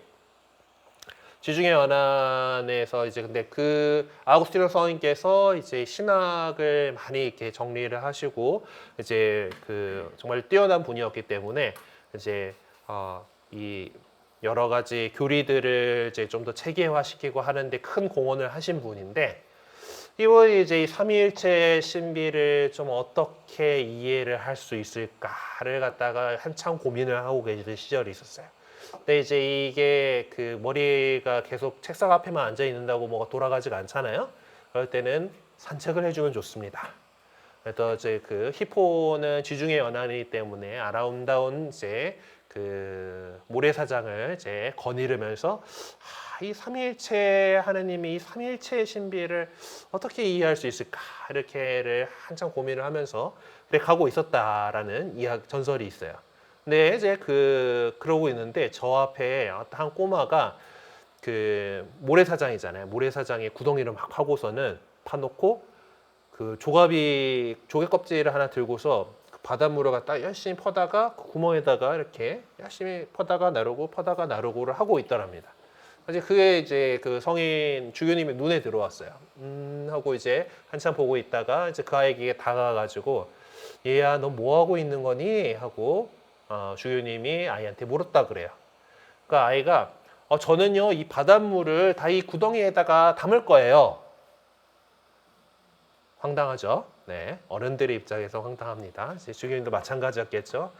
지중해 연안에서 이제 근데 그 아우구스티노 성인께서 이제 신학을 많이 이렇게 정리를 하시고, 이제 그 정말 뛰어난 분이었기 때문에 이제 이 여러 가지 교리들을 이제 좀 더 체계화시키고 하는데 큰 공헌을 하신 분인데, 이분이 이제 이 삼위일체 신비를 좀 어떻게 이해를 할 수 있을까를 갖다가 한참 고민을 하고 계시던 시절이 있었어요. 근데 이제 이게 그 머리가 계속 책상 앞에만 앉아 있는다고 뭐가 돌아가지가 않잖아요. 그럴 때는 산책을 해주면 좋습니다. 그래서 이제 그 히포는 지중해 연안이기 때문에 아름다운 이제 그 모래사장을 이제 거니르면서 이 삼위일체 하느님이 이 삼위일체의 신비를 어떻게 이해할 수 있을까, 이렇게를 한참 고민을 하면서 그래 가고 있었다라는 전설이 있어요. 근데 이제 그러고 있는데 저 앞에 한 꼬마가 그 모래사장이잖아요. 모래사장에 구덩이를 막 파놓고 그 조개 껍질을 하나 들고서 그 바닷물을 갖다 열심히 퍼다가 그 구멍에다가 이렇게 열심히 퍼다가 나르고를 하고 있더랍니다. 이제 그게 이제 그 성인 주교님의 눈에 들어왔어요. 하고 이제 한참 보고 있다가 이제 그 아이에게 다가가가지고, 얘야 너 뭐 하고 있는 거니? 하고 주교님이 아이한테 물었다 그래요. 그 아이가 저는요 이 바닷물을 다 이 구덩이에다가 담을 거예요. 황당하죠? 네, 어른들의 입장에서 황당합니다. 이제 주교님도 마찬가지였겠죠.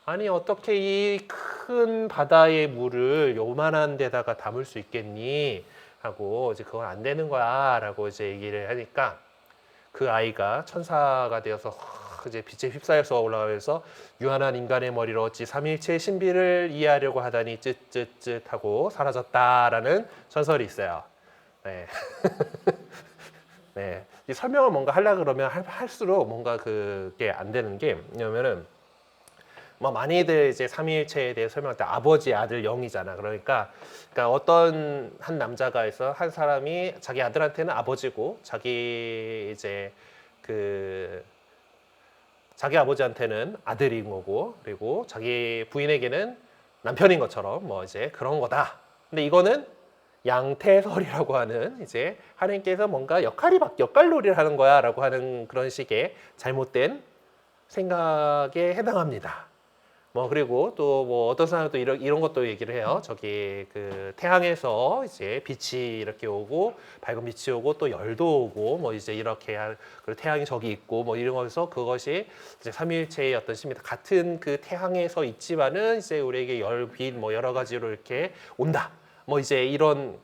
아니 어떻게 이 큰 바다의 물을 요만한 데다가 담을 수 있겠니? 하고 이제 그건 안 되는 거야라고 이제 얘기를 하니까, 그 아이가 천사가 되어서 이제 빛에 휩싸여서 올라가면서 유한한 인간의 머리로 어찌 삼위일체의 신비를 이해하려고 하다니 쯧쯧쯧 하고 사라졌다라는 전설이 있어요. 네. 네. 이 설명을 뭔가 하려 그러면 할수록 뭔가 그게 안 되는 게, 뭐냐면은 뭐 많이들 이제 삼위일체에 대해 설명할 때 아버지, 아들, 영이잖아. 그러니까 어떤 한 남자가 있어, 한 사람이 자기 아들한테는 아버지고, 자기 아버지한테는 아들인 거고, 그리고 자기 부인에게는 남편인 것처럼 뭐 이제 그런 거다. 근데 이거는 양태설이라고 하는, 이제 하나님께서 뭔가 역할놀이를 하는 거야라고 하는 그런 식의 잘못된 생각에 해당합니다. 뭐 그리고 또 뭐 어떤 사람도 이런 것도 얘기를 해요. 저기 그 태양에서 이제 빛이 이렇게 오고, 밝은 빛이 오고 또 열도 오고 뭐 이제 이렇게 그리고 태양이 저기 있고 뭐 이런 거에서 그것이 이제 삼위일체의 어떤 신비다. 같은 그 태양에서 있지만은 이제 우리에게 열, 빛 뭐 여러 가지로 이렇게 온다. 뭐 이제 이런,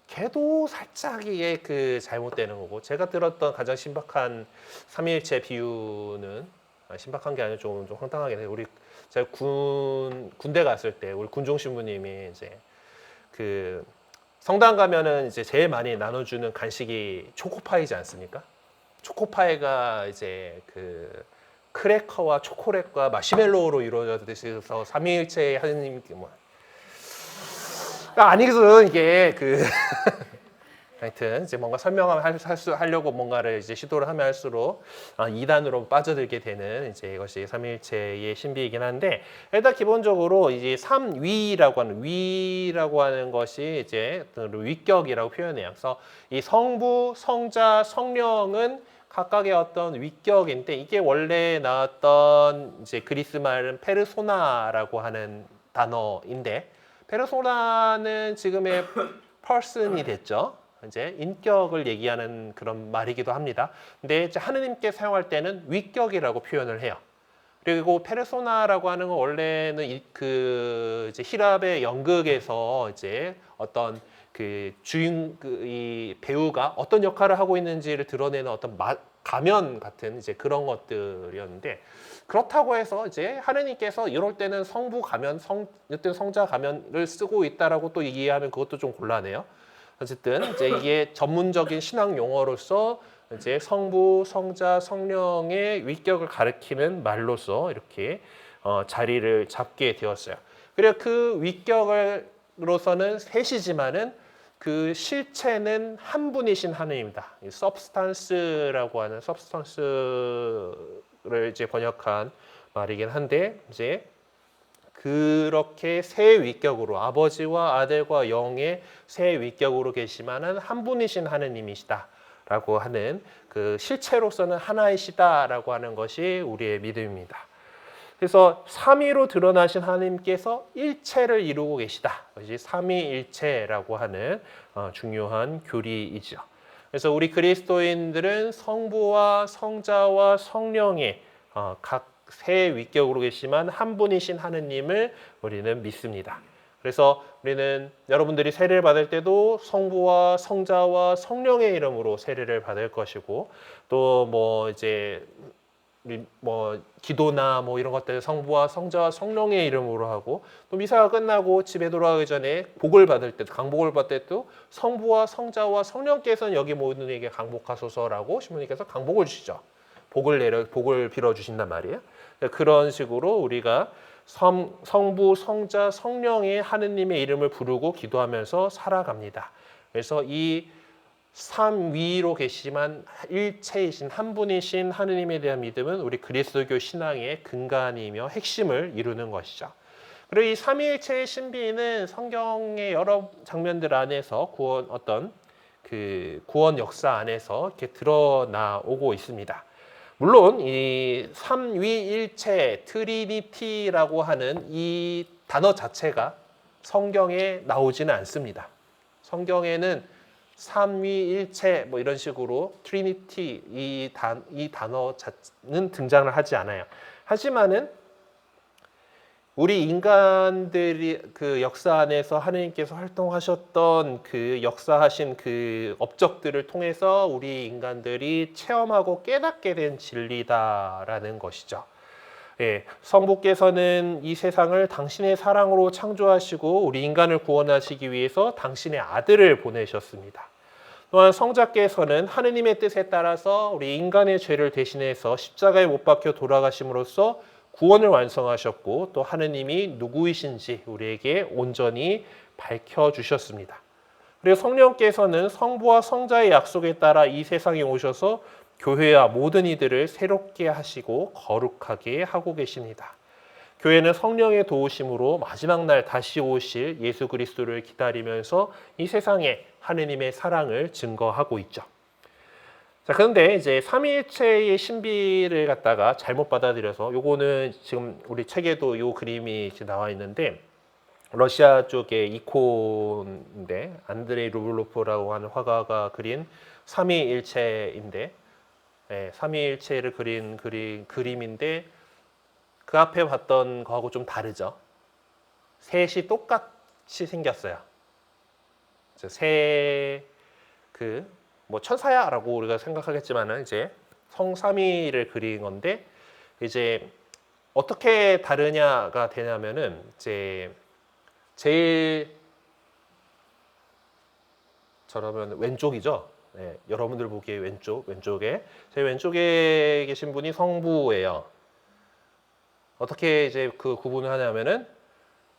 걔도 살짝 이게 그 잘못되는 거고, 제가 들었던 가장 신박한 삼위일체 비유는, 신박한 게 아니라 좀 황당하긴 해요. 제가 군대 갔을 때 우리 군종 신부님이 이제 그 성당 가면은 이제 제일 많이 나눠주는 간식이 초코파이지 않습니까? 초코파이가 이제 그 크래커와 초콜릿과 마시멜로우로 이루어져 있어서 삼위일체의 하느님 뭐 아니거든 이게 하여튼 이제 뭔가 하려고 뭔가를 이제 시도를 하면 할수록 이단으로 빠져들게 되는 이제 이것이 삼위일체의 신비이긴 한데, 일단 기본적으로 이제 위라고 하는 것이 이제 위격이라고 표현해요. 그래서 이 성부, 성자, 성령은 각각의 어떤 위격인데, 이게 원래 나왔던 이제 그리스 말은 페르소나라고 하는 단어인데, 페르소나는 지금의 person이 됐죠. 이제 인격을 얘기하는 그런 말이기도 합니다. 근데 이제 하느님께 사용할 때는 위격이라고 표현을 해요. 그리고 페르소나라고 하는 건 원래는 이제 히랍의 연극에서 이제 어떤 그 이 배우가 어떤 역할을 하고 있는지를 드러내는 어떤 가면 같은 이제 그런 것들이었는데, 그렇다고 해서 이제 하느님께서 이럴 때는 성부 가면, 이럴 때는 성자 가면을 쓰고 있다라고 또 이해하면 그것도 좀 곤란해요. 어쨌든 이제 이게 전문적인 신앙 용어로서 이제 성부, 성자, 성령의 위격을 가리키는 말로서 이렇게 자리를 잡게 되었어요. 그리고 그 위격으로서는 셋이지만은 그 실체는 한 분이신 하느님이다. substance라고 하는 substance를 이제 번역한 말이긴 한데, 이제 그렇게 세 위격으로 아버지와 아들과 영의 세 위격으로 계시만은 한 분이신 하느님이시다라고 하는 그 실체로서는 하나이시다라고 하는 것이 우리의 믿음입니다. 그래서 삼위로 드러나신 하나님께서 일체를 이루고 계시다. 이것이 삼위일체라고 하는 중요한 교리이죠. 그래서 우리 그리스도인들은 성부와 성자와 성령의 각 세 위격으로 계시만 한 분이신 하느님을 우리는 믿습니다. 그래서 우리는 여러분들이 세례를 받을 때도 성부와 성자와 성령의 이름으로 세례를 받을 것이고, 또 뭐 이제 뭐 기도나 뭐 이런 것들 성부와 성자와 성령의 이름으로 하고, 또 미사가 끝나고 집에 돌아가기 전에 복을 받을 때, 강복을 받을 때도 성부와 성자와 성령께서는 여기 모든 이에게 강복하소서라고 신부님께서 강복을 주시죠. 복을 빌어 주신단 말이에요. 그런 식으로 우리가 성부, 성자, 성령의 하느님의 이름을 부르고 기도하면서 살아갑니다. 그래서 이 삼위로 계시지만 일체이신 한 분이신 하느님에 대한 믿음은 우리 그리스도교 신앙의 근간이며 핵심을 이루는 것이죠. 그리고 이 삼위일체의 신비는 성경의 여러 장면들 안에서 구원 역사 안에서 이렇게 드러나오고 있습니다. 물론 이 삼위일체 트리니티라고 하는 이 단어 자체가 성경에 나오지는 않습니다. 성경에는 삼위일체 뭐 이런 식으로 트리니티 이 단어는 등장을 하지 않아요. 하지만은 우리 인간들이 그 역사 안에서 하느님께서 활동하셨던 그 역사하신 그 업적들을 통해서 우리 인간들이 체험하고 깨닫게 된 진리다라는 것이죠. 예, 성부께서는 이 세상을 당신의 사랑으로 창조하시고 우리 인간을 구원하시기 위해서 당신의 아들을 보내셨습니다. 또한 성자께서는 하느님의 뜻에 따라서 우리 인간의 죄를 대신해서 십자가에 못 박혀 돌아가심으로써 구원을 완성하셨고, 또 하느님이 누구이신지 우리에게 온전히 밝혀주셨습니다. 그리고 성령께서는 성부와 성자의 약속에 따라 이 세상에 오셔서 교회와 모든 이들을 새롭게 하시고 거룩하게 하고 계십니다. 교회는 성령의 도우심으로 마지막 날 다시 오실 예수 그리스도를 기다리면서 이 세상에 하느님의 사랑을 증거하고 있죠. 자, 그런데 이제 삼위일체의 신비를 갖다가 잘못 받아들여서, 요거는 지금 우리 책에도 요 그림이 이제 나와 있는데, 러시아 쪽의 이콘인데 안드레이 루블로프라고 하는 화가가 그린 삼위일체인데, 삼위일체를 그린 그림인데 그 앞에 봤던 거하고 좀 다르죠. 셋이 똑같이 생겼어요. 뭐 천사야라고 우리가 생각하겠지만은 이제 성삼위를 그린 건데, 이제 어떻게 다르냐가 되냐면은 이제 제일 저러면 왼쪽이죠. 네, 여러분들 보기에 왼쪽에 제 왼쪽에 계신 분이 성부예요. 어떻게 이제 그 구분을 하냐면은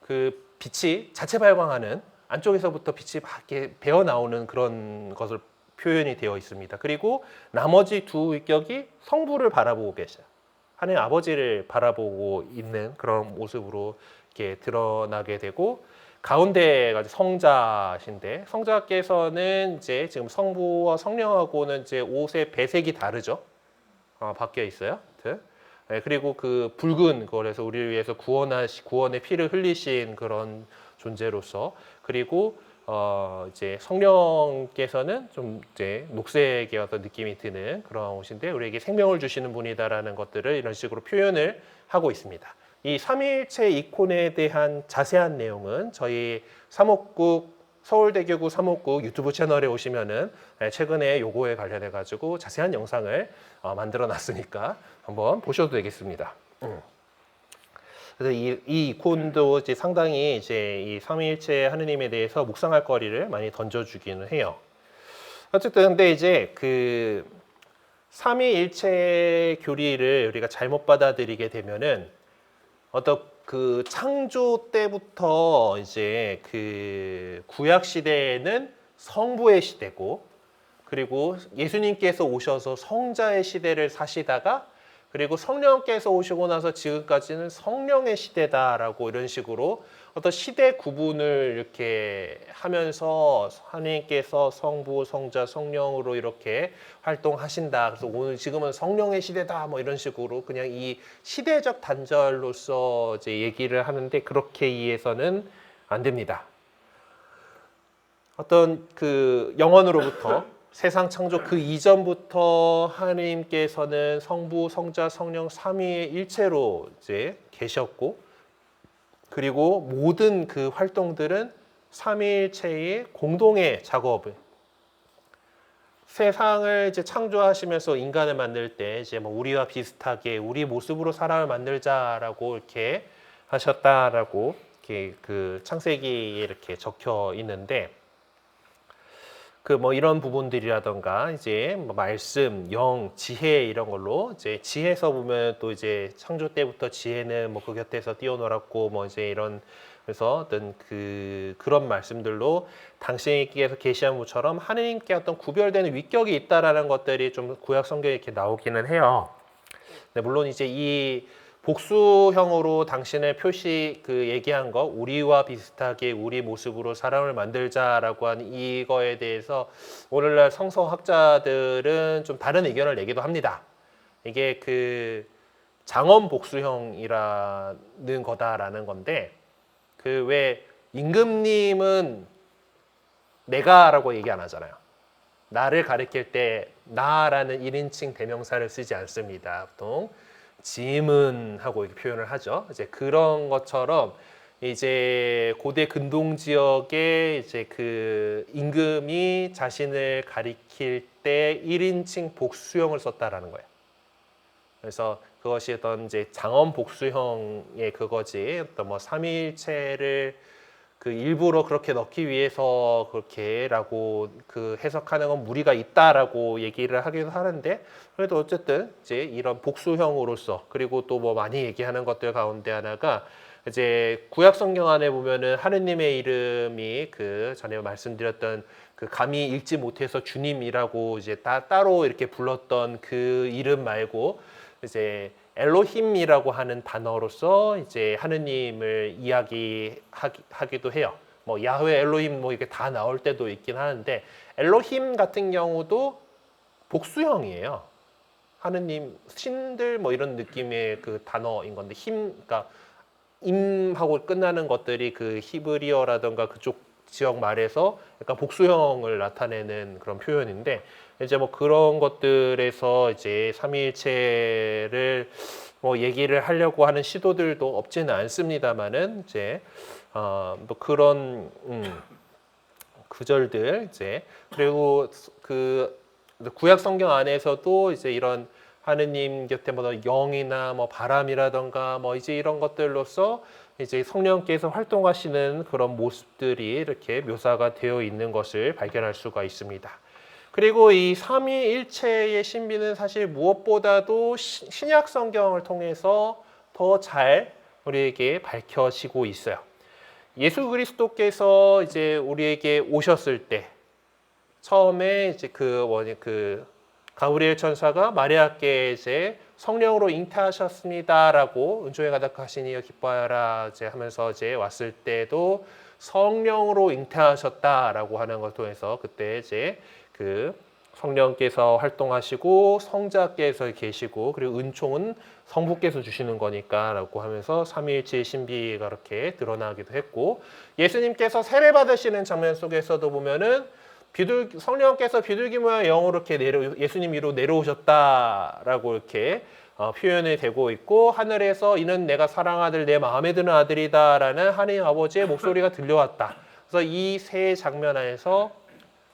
그 빛이 자체 발광하는 안쪽에서부터 빛이 막 이렇게 배어 나오는 그런 것을 표현이 되어 있습니다. 그리고 나머지 두 위격이 성부를 바라보고 계셔요. 하나님 아버지를 바라보고 있는 그런 모습으로 이렇게 드러나게 되고, 가운데가 성자신데, 성자께서는 이제 지금 성부와 성령하고는 이제 옷의 배색이 다르죠. 바뀌어 있어요. 네, 그리고 그 붉은 거에서 우리를 위해서 구원의 피를 흘리신 그런 존재로서, 그리고 이제 성령께서는 좀 이제 녹색의 어떤 느낌이 드는 그런 옷인데 우리에게 생명을 주시는 분이다라는 것들을 이런 식으로 표현을 하고 있습니다. 이 삼위일체 이콘에 대한 자세한 내용은 저희 사목국 서울대교구 사목국 유튜브 채널에 오시면은 최근에 요거에 관련해 가지고 자세한 영상을 만들어 놨으니까 한번 보셔도 되겠습니다. 그래서 이 이콘도 이제 상당히 이제 이 삼위일체 하느님에 대해서 묵상할 거리를 많이 던져주기는 해요. 어쨌든 근데 이제 그 삼위일체 교리를 우리가 잘못 받아들이게 되면은 어떤 그 창조 때부터 이제 그 구약 시대에는 성부의 시대고 그리고 예수님께서 오셔서 성자의 시대를 사시다가 그리고 성령께서 오시고 나서 지금까지는 성령의 시대다라고 이런 식으로 어떤 시대 구분을 이렇게 하면서 하나님께서 성부, 성자, 성령으로 이렇게 활동하신다. 그래서 오늘 지금은 성령의 시대다. 뭐 이런 식으로 그냥 이 시대적 단절로서 이제 얘기를 하는데 그렇게 이해해서는 안 됩니다. 어떤 그 영원으로부터 세상 창조 그 이전부터 하나님께서는 성부, 성자, 성령 삼위의 일체로 이제 계셨고 그리고 모든 그 활동들은 삼위일체의 공동의 작업을 세상을 이제 창조하시면서 인간을 만들 때 이제 뭐 우리와 비슷하게 우리 모습으로 사람을 만들자라고 이렇게 하셨다라고 이렇게 그 창세기에 이렇게 적혀 있는데 그 뭐 이런 부분들이라던가 이제 뭐 말씀, 영, 지혜 이런 걸로 이제 지혜서 보면 또 이제 창조 때부터 지혜는 뭐 그 곁에서 뛰어놀았고 뭐 이제 이런 그래서 어떤 그런 말씀들로 당신께서 계시한 것처럼 하느님께 어떤 구별되는 위격이 있다라는 것들이 좀 구약 성경에 이렇게 나오기는 해요. 네, 물론 이제 이 복수형으로 당신의 표시 그 얘기한 거 우리와 비슷하게 우리 모습으로 사람을 만들자라고 한 이거에 대해서 오늘날 성서학자들은 좀 다른 의견을 내기도 합니다. 이게 그 장엄 복수형이라는 거다라는 건데 그 왜 임금님은 내가라고 얘기 안 하잖아요. 나를 가리킬 때 나라는 1인칭 대명사를 쓰지 않습니다. 보통 짐은 하고 이렇게 표현을 하죠. 이제 그런 것처럼 이제 고대 근동 지역에 이제 그 임금이 자신을 가리킬 때 1인칭 복수형을 썼다라는 거예요. 그래서 그것이 어떤 이제 장엄 복수형의 그거지 어떤 뭐 삼위일체를 그 일부러 그렇게 넣기 위해서 그렇게라고 그 해석하는 건 무리가 있다라고 얘기를 하기도 하는데 그래도 어쨌든 이제 이런 복수형으로서 그리고 또 뭐 많이 얘기하는 것들 가운데 하나가 이제 구약 성경 안에 보면은 하느님의 이름이 그 전에 말씀드렸던 그 감히 읽지 못해서 주님이라고 이제 따로 이렇게 불렀던 그 이름 말고 이제 엘로힘이라고 하는 단어로서 이제 하느님을 이야기하기도 해요. 뭐 야훼, 엘로힘 뭐 이게 다 나올 때도 있긴 하는데 엘로힘 같은 경우도 복수형이에요. 하느님, 신들 뭐 이런 느낌의 그 단어인 건데 그러니까 임하고 끝나는 것들이 그 히브리어라던가 그쪽 지역 말에서 약간 복수형을 나타내는 그런 표현인데 이제 뭐 그런 것들에서 이제 삼위일체를 뭐 얘기를 하려고 하는 시도들도 없지는 않습니다만은 이제 뭐 그런 구절들 이제 그리고 그 구약 성경 안에서도 이제 이런 하느님 곁에 뭐 영이나 뭐 바람이라던가 뭐 이제 이런 것들로서 이제 성령께서 활동하시는 그런 모습들이 이렇게 묘사가 되어 있는 것을 발견할 수가 있습니다. 그리고 이 삼위일체의 신비는 사실 무엇보다도 신약 성경을 통해서 더 잘 우리에게 밝혀지고 있어요. 예수 그리스도께서 이제 우리에게 오셨을 때 처음에 이제 그 가브리엘 천사가 마리아께 이제 성령으로 잉태하셨습니다라고 은총에 가득하신 이여 기뻐하라 이제 하면서 이제 왔을 때도 성령으로 잉태하셨다라고 하는 걸 통해서 그때 이제 그 성령께서 활동하시고 성자께서 계시고 그리고 은총은 성부께서 주시는 거니까라고 하면서 삼위일체의 신비가 그렇게 드러나기도 했고, 예수님께서 세례 받으시는 장면 속에서도 보면은 성령께서 비둘기 모양 영으로 이렇게 예수님 위로 내려오셨다라고 이렇게 표현이 되고 있고, 하늘에서 이는 내가 사랑하는 아들, 내 마음에 드는 아들이다라는 하나님 아버지의 목소리가 들려왔다. 그래서 이 세 장면 안에서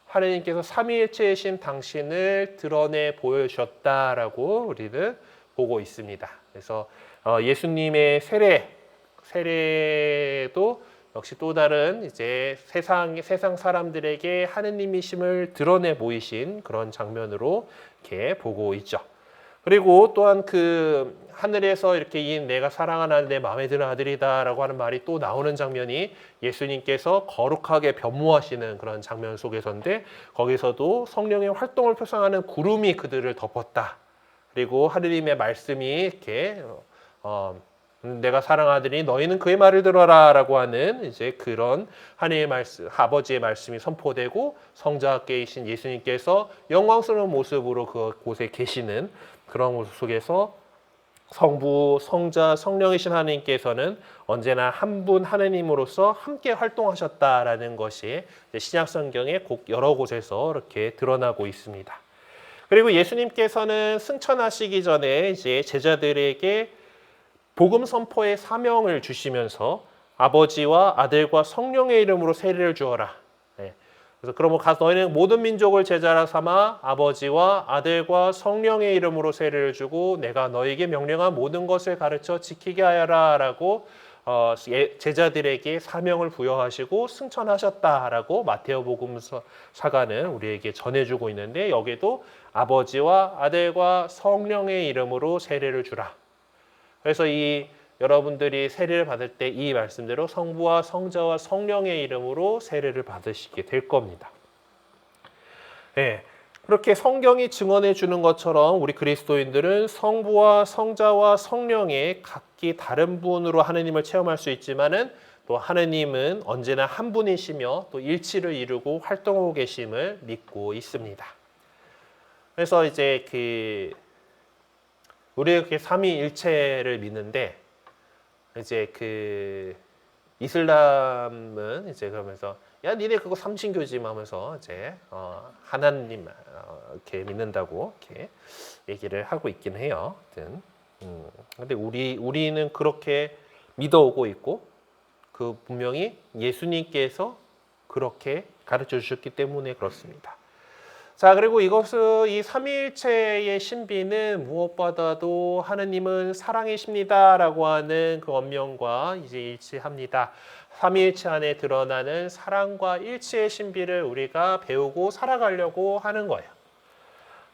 하나님께서 삼위일체이신 당신을 드러내 보여주셨다라고 우리는 보고 있습니다. 그래서 예수님의 세례도 역시 또 다른 이제 세상 사람들에게 하느님이심을 드러내 보이신 그런 장면으로 이렇게 보고 있죠. 그리고 또한 그 하늘에서 이렇게 이 내가 사랑하는 내 마음에 드는 아들이다라고 하는 말이 또 나오는 장면이 예수님께서 거룩하게 변모하시는 그런 장면 속에서인데, 거기서도 성령의 활동을 표상하는 구름이 그들을 덮었다. 그리고 하느님의 말씀이 이렇게 내가 사랑하더니 너희는 그의 말을 들어라라고 하는 이제 그런 하나님의 말씀, 아버지의 말씀이 선포되고 성자께이신 예수님께서 영광스러운 모습으로 그곳에 계시는 그런 모습 속에서 성부, 성자, 성령이신 하나님께서는 언제나 한 분 하나님으로서 함께 활동하셨다라는 것이 신약 성경의 여러 곳에서 이렇게 드러나고 있습니다. 그리고 예수님께서는 승천하시기 전에 이제 제자들에게 복음 선포의 사명을 주시면서 아버지와 아들과 성령의 이름으로 세례를 주어라. 그래서 그러면 가서 너희는 모든 민족을 제자라 삼아 아버지와 아들과 성령의 이름으로 세례를 주고 내가 너희에게 명령한 모든 것을 가르쳐 지키게 하여라라고 제자들에게 사명을 부여하시고 승천하셨다라고 마테오 복음서사가는 우리에게 전해주고 있는데, 여기도 아버지와 아들과 성령의 이름으로 세례를 주라. 그래서 여러분들이 세례를 받을 때 이 말씀대로 성부와 성자와 성령의 이름으로 세례를 받으시게 될 겁니다. 네, 그렇게 성경이 증언해 주는 것처럼 우리 그리스도인들은 성부와 성자와 성령의 각기 다른 분으로 하느님을 체험할 수 있지만은 또 하느님은 언제나 한 분이시며 또 일치를 이루고 활동하고 계심을 믿고 있습니다. 그래서 이제 우리가 그렇게 삼위일체를 믿는데, 이제 이슬람은 이제 그러면서 야 니네 그거 삼신교지 하면서 이제 하나님 이렇게 믿는다고 이렇게 얘기를 하고 있긴 해요. 근데 우리는 그렇게 믿어오고 있고, 그 분명히 예수님께서 그렇게 가르쳐 주셨기 때문에 그렇습니다. 자, 그리고 이 삼위일체의 신비는 무엇보다도 하느님은 사랑이십니다라고 하는 그 언명과 이제 일치합니다. 삼위일체 안에 드러나는 사랑과 일치의 신비를 우리가 배우고 살아가려고 하는 거예요.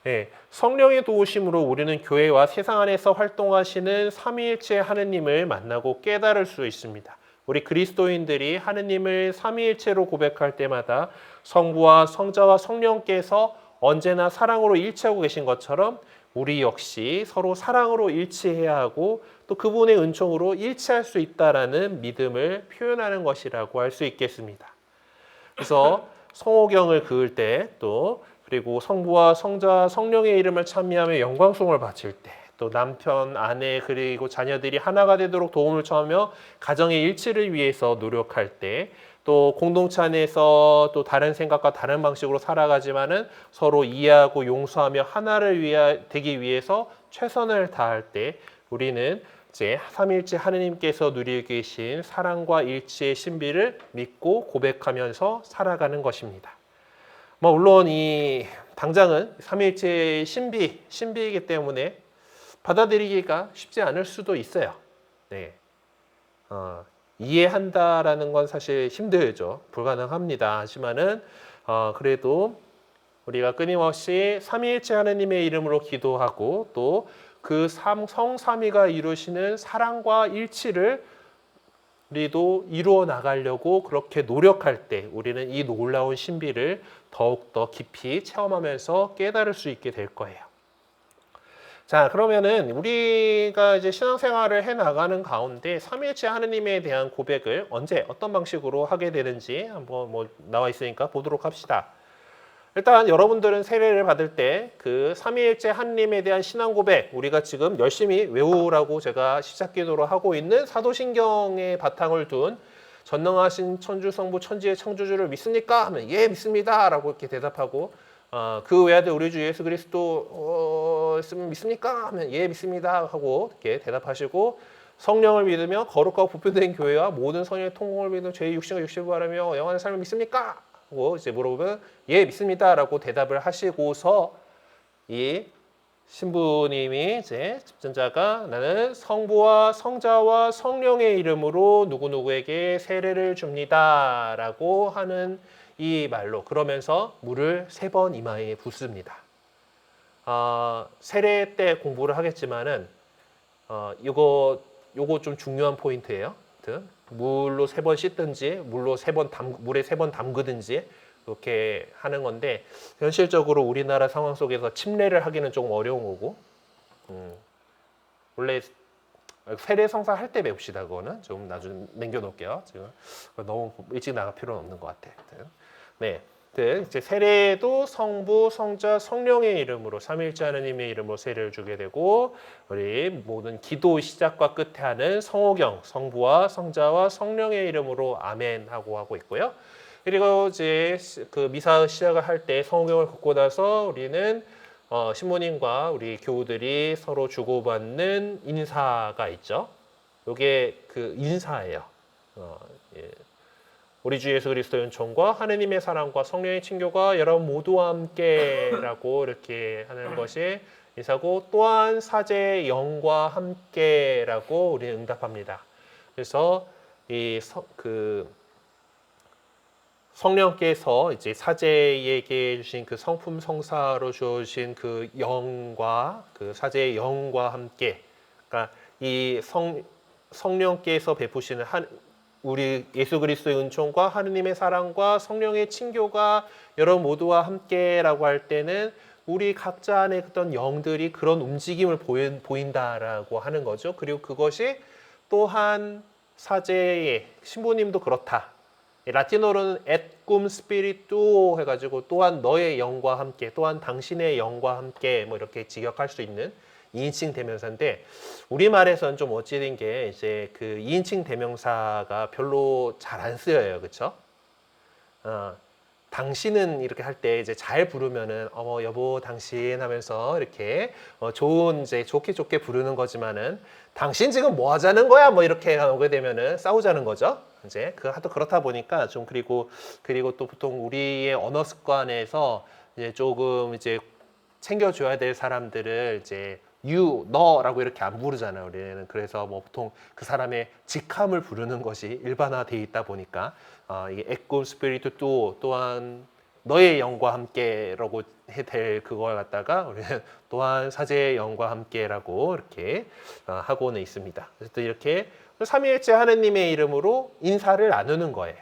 네, 성령의 도우심으로 우리는 교회와 세상 안에서 활동하시는 삼위일체 하느님을 만나고 깨달을 수 있습니다. 우리 그리스도인들이 하느님을 삼위일체로 고백할 때마다 성부와 성자와 성령께서 언제나 사랑으로 일치하고 계신 것처럼 우리 역시 서로 사랑으로 일치해야 하고 또 그분의 은총으로 일치할 수 있다라는 믿음을 표현하는 것이라고 할 수 있겠습니다. 그래서 성호경을 그을 때 또 그리고 성부와 성자 성령의 이름을 찬미하며 영광송을 바칠 때, 또 남편, 아내 그리고 자녀들이 하나가 되도록 도움을 청하며 가정의 일치를 위해서 노력할 때, 또 공동체 안에서 또 다른 생각과 다른 방식으로 살아가지만은 서로 이해하고 용서하며 하나를 되기 위해서 최선을 다할 때 우리는 이제 삼위일체 하느님께서 누리고 계신 사랑과 일치의 신비를 믿고 고백하면서 살아가는 것입니다. 물론 당장은 삼위일체의 신비이기 때문에 받아들이기가 쉽지 않을 수도 있어요. 네. 이해한다라는 건 사실 힘들죠. 불가능합니다. 하지만은 그래도 우리가 끊임없이 삼위일체 하느님의 이름으로 기도하고 또 그 성삼위가 이루시는 사랑과 일치를 우리도 이루어 나가려고 그렇게 노력할 때 우리는 이 놀라운 신비를 더욱더 깊이 체험하면서 깨달을 수 있게 될 거예요. 자, 그러면은 우리가 이제 신앙생활을 해 나가는 가운데 삼위일체 하느님에 대한 고백을 언제 어떤 방식으로 하게 되는지 한번 나와 있으니까 보도록 합시다. 일단 여러분들은 세례를 받을 때 그 삼위일체 하느님에 대한 신앙 고백, 우리가 지금 열심히 외우라고 제가 시작기도로 하고 있는 사도신경의 바탕을 둔 전능하신 천주 성부 천지의 창조주를 믿습니까? 하면 예 믿습니다 라고 이렇게 대답하고, 그 외아들 우리 주 예수 그리스도 믿습니까? 하면 예 믿습니다 하고 이렇게 대답하시고, 성령을 믿으며 거룩하고 보편된 교회와 모든 성령의 통공을 믿으며 죄의 육신과 육신을 바라며 영원한 삶을 믿습니까? 하고 이제 물어보면 예 믿습니다라고 대답을 하시고서 이 신부님이 이제 집전자가 나는 성부와 성자와 성령의 이름으로 누구누구에게 세례를 줍니다라고 하는 이 말로, 그러면서 물을 3번 이마에 붓습니다. 세례 때 공부를 하겠지만은 요거 좀 중요한 포인트예요. 물로 3번 씻든지 물에 3번 담그든지 이렇게 하는 건데, 현실적으로 우리나라 상황 속에서 침례를 하기는 조금 어려운 거고, 원래 세례 성사 할 때 배웁시다. 그거는 좀 나중에 남겨놓을게요. 지금 너무 일찍 나갈 필요는 없는 것 같아. 네, 이제 세례도 성부, 성자, 성령의 이름으로 삼위일체 하느님의 이름으로 세례를 주게 되고, 우리 모든 기도 시작과 끝에 하는 성호경, 성부와 성자와 성령의 이름으로 아멘 하고 있고요. 그리고 이제 그 미사 시작을 할 때 성호경을 걷고 나서 우리는 신부님과 우리 교우들이 서로 주고받는 인사가 있죠. 이게 그 인사예요. 예. 우리 주 예수 그리스도의 은총과 하느님의 사랑과 성령의 친교가 여러분 모두와 함께라고 이렇게 하는 것이 인사고, 또한 사제의 영과 함께라고 우리는 응답합니다. 그래서 성령께서 이제 사제에게 주신 그 성품 성사로 주신 그 영과 그 사제의 영과 함께, 그러니까 이 성령께서 베푸시는 우리 예수 그리스도의 은총과 하느님의 사랑과 성령의 친교가 여러분 모두와 함께라고 할 때는 우리 각자 안에 어떤 영들이 그런 움직임을 보인다라고 하는 거죠. 그리고 그것이 또한 사제의 신부님도 그렇다. 라틴어로는 et cum spiritu 해가지고 또한 너의 영과 함께, 또한 당신의 영과 함께 뭐 이렇게 직역할 수 있는 2인칭 대명사인데, 우리말에서는 좀 어찌된 게 이제 그 2인칭 대명사가 별로 잘 안 쓰여요. 그렇죠? 당신은 이렇게 할 때 이제 잘 부르면은 어머 여보 당신 하면서 이렇게 좋은 이제 좋게 부르는 거지만은, 당신 지금 뭐 하자는 거야? 뭐 이렇게 오게 되면은 싸우자는 거죠. 이제 하도 그렇다 보니까 좀, 그리고 또 보통 우리의 언어 습관에서 이제 조금 이제 챙겨줘야 될 사람들을 이제 you, 너라고 이렇게 안 부르잖아요. 우리는 그래서 뭐 보통 그 사람의 직함을 부르는 것이 일반화되어 있다 보니까 이게 에꿈 스피리투 또한 너의 영과 함께라고 될 그걸 갖다가 우리는 또한 사제의 영과 함께라고 이렇게 하고는 있습니다. 그래서 또 이렇게 삼위일체 하느님의 이름으로 인사를 나누는 거예요.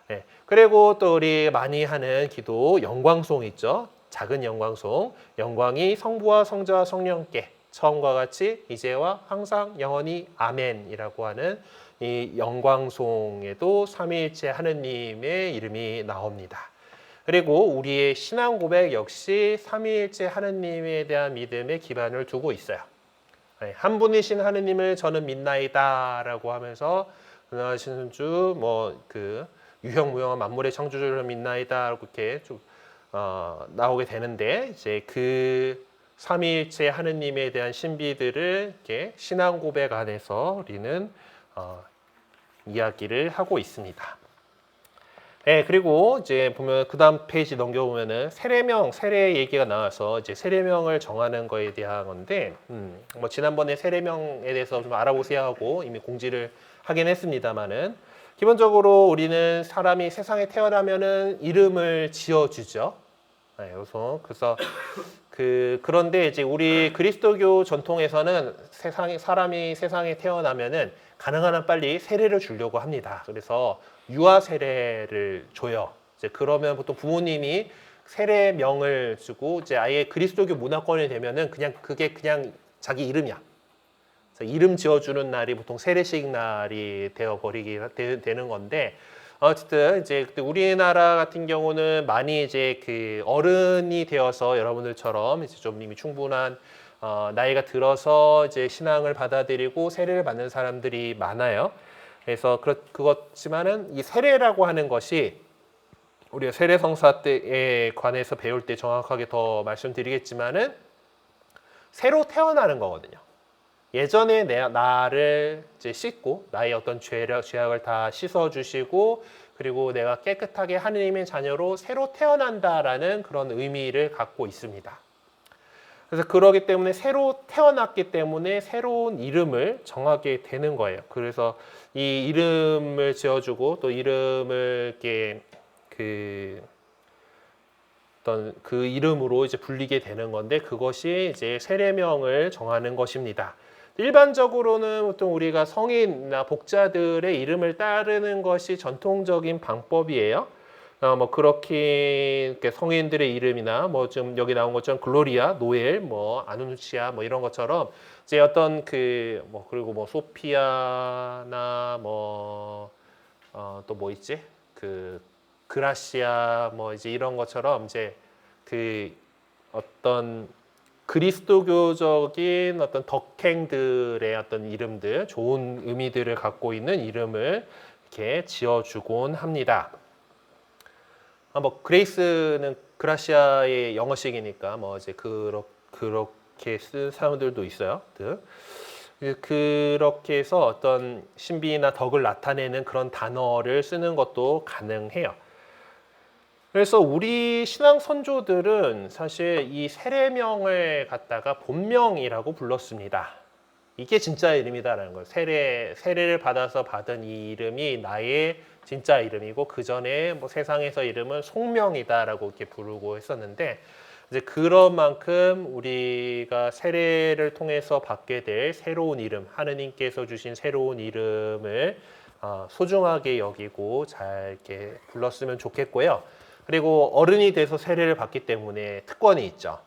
네. 그리고 또 우리 많이 하는 기도 영광송 있죠. 작은 영광송, 영광이 성부와 성자와 성령께 처음과 같이 이제와 항상 영원히 아멘이라고 하는 이 영광송에도 삼위일체 하느님의 이름이 나옵니다. 그리고 우리의 신앙 고백 역시 삼위일체 하느님에 대한 믿음에 기반을 두고 있어요. 한 분이신 하느님을 저는 믿나이다라고 하면서 전능하신 주 유형무형한 만물의 창조주를 믿나이다라고 이렇게 좀 나오게 되는데, 이제 그 삼위일체 하느님에 대한 신비들을 이렇게 신앙 고백 안에서 우리는 이야기를 하고 있습니다. 네, 그리고 이제 보면 그 다음 페이지 넘겨보면은 세례 얘기가 나와서 이제 세례명을 정하는 거에 대한 건데, 뭐 지난번에 세례명에 대해서 좀 알아보세요 하고 이미 공지를 하긴 했습니다만은, 기본적으로 우리는 사람이 세상에 태어나면은 이름을 지어주죠. 네, 그래서 그런데 이제 우리 그리스도교 전통에서는 사람이 세상에 태어나면은 가능한 한 빨리 세례를 주려고 합니다. 그래서 유아 세례를 줘요. 이제 그러면 보통 부모님이 세례명을 주고 이제 아예 그리스도교 문화권이 되면은 그게 그냥 자기 이름이야. 그래서 이름 지어주는 날이 보통 세례식 날이 되는 건데, 어쨌든 이제 그때 우리나라 같은 경우는 많이 이제 그 어른이 되어서 여러분들처럼 이제 좀 이미 충분한 나이가 들어서 이제 신앙을 받아들이고 세례를 받는 사람들이 많아요. 그래서 그렇지만은 이 세례라고 하는 것이 우리가 세례성사 때에 관해서 배울 때 정확하게 더 말씀드리겠지만은 새로 태어나는 거거든요. 예전에 나를 이제 씻고 나의 어떤 죄악을 다 씻어주시고 그리고 내가 깨끗하게 하느님의 자녀로 새로 태어난다라는 그런 의미를 갖고 있습니다. 그래서 그러기 때문에 새로 태어났기 때문에 새로운 이름을 정하게 되는 거예요. 그래서 이 이름을 지어주고 또 이름을 이렇게 어떤 그 이름으로 이제 불리게 되는 건데 그것이 이제 세례명을 정하는 것입니다. 일반적으로는 보통 우리가 성인이나 복자들의 이름을 따르는 것이 전통적인 방법이에요. 뭐 그렇게 성인들의 이름이나 뭐 좀 여기 나온 것처럼 글로리아, 노엘, 뭐 아누누치아 뭐 이런 것처럼 이제 어떤 뭐 그리고 뭐 소피아나 뭐 또 뭐 있지? 그라시아 뭐 이제 이런 것처럼 이제 어떤 그리스도교적인 어떤 덕행들의 어떤 이름들, 좋은 의미들을 갖고 있는 이름을 이렇게 지어주곤 합니다. 뭐 그레이스는 그라시아의 영어식이니까 뭐 이제 그렇게 쓴 사람들도 있어요. 그렇게 해서 어떤 신비나 덕을 나타내는 그런 단어를 쓰는 것도 가능해요. 그래서 우리 신앙 선조들은 사실 이 세례명을 갖다가 본명이라고 불렀습니다. 이게 진짜 이름이다라는 거예요. 세례를 받아서 받은 이 이름이 나의 진짜 이름이고 그 전에 뭐 세상에서 이름은 속명이다라고 이렇게 부르고 했었는데 이제 그런 만큼 우리가 세례를 통해서 받게 될 새로운 이름, 하느님께서 주신 새로운 이름을 소중하게 여기고 잘 이렇게 불렀으면 좋겠고요. 그리고 어른이 돼서 세례를 받기 때문에 특권이 있죠.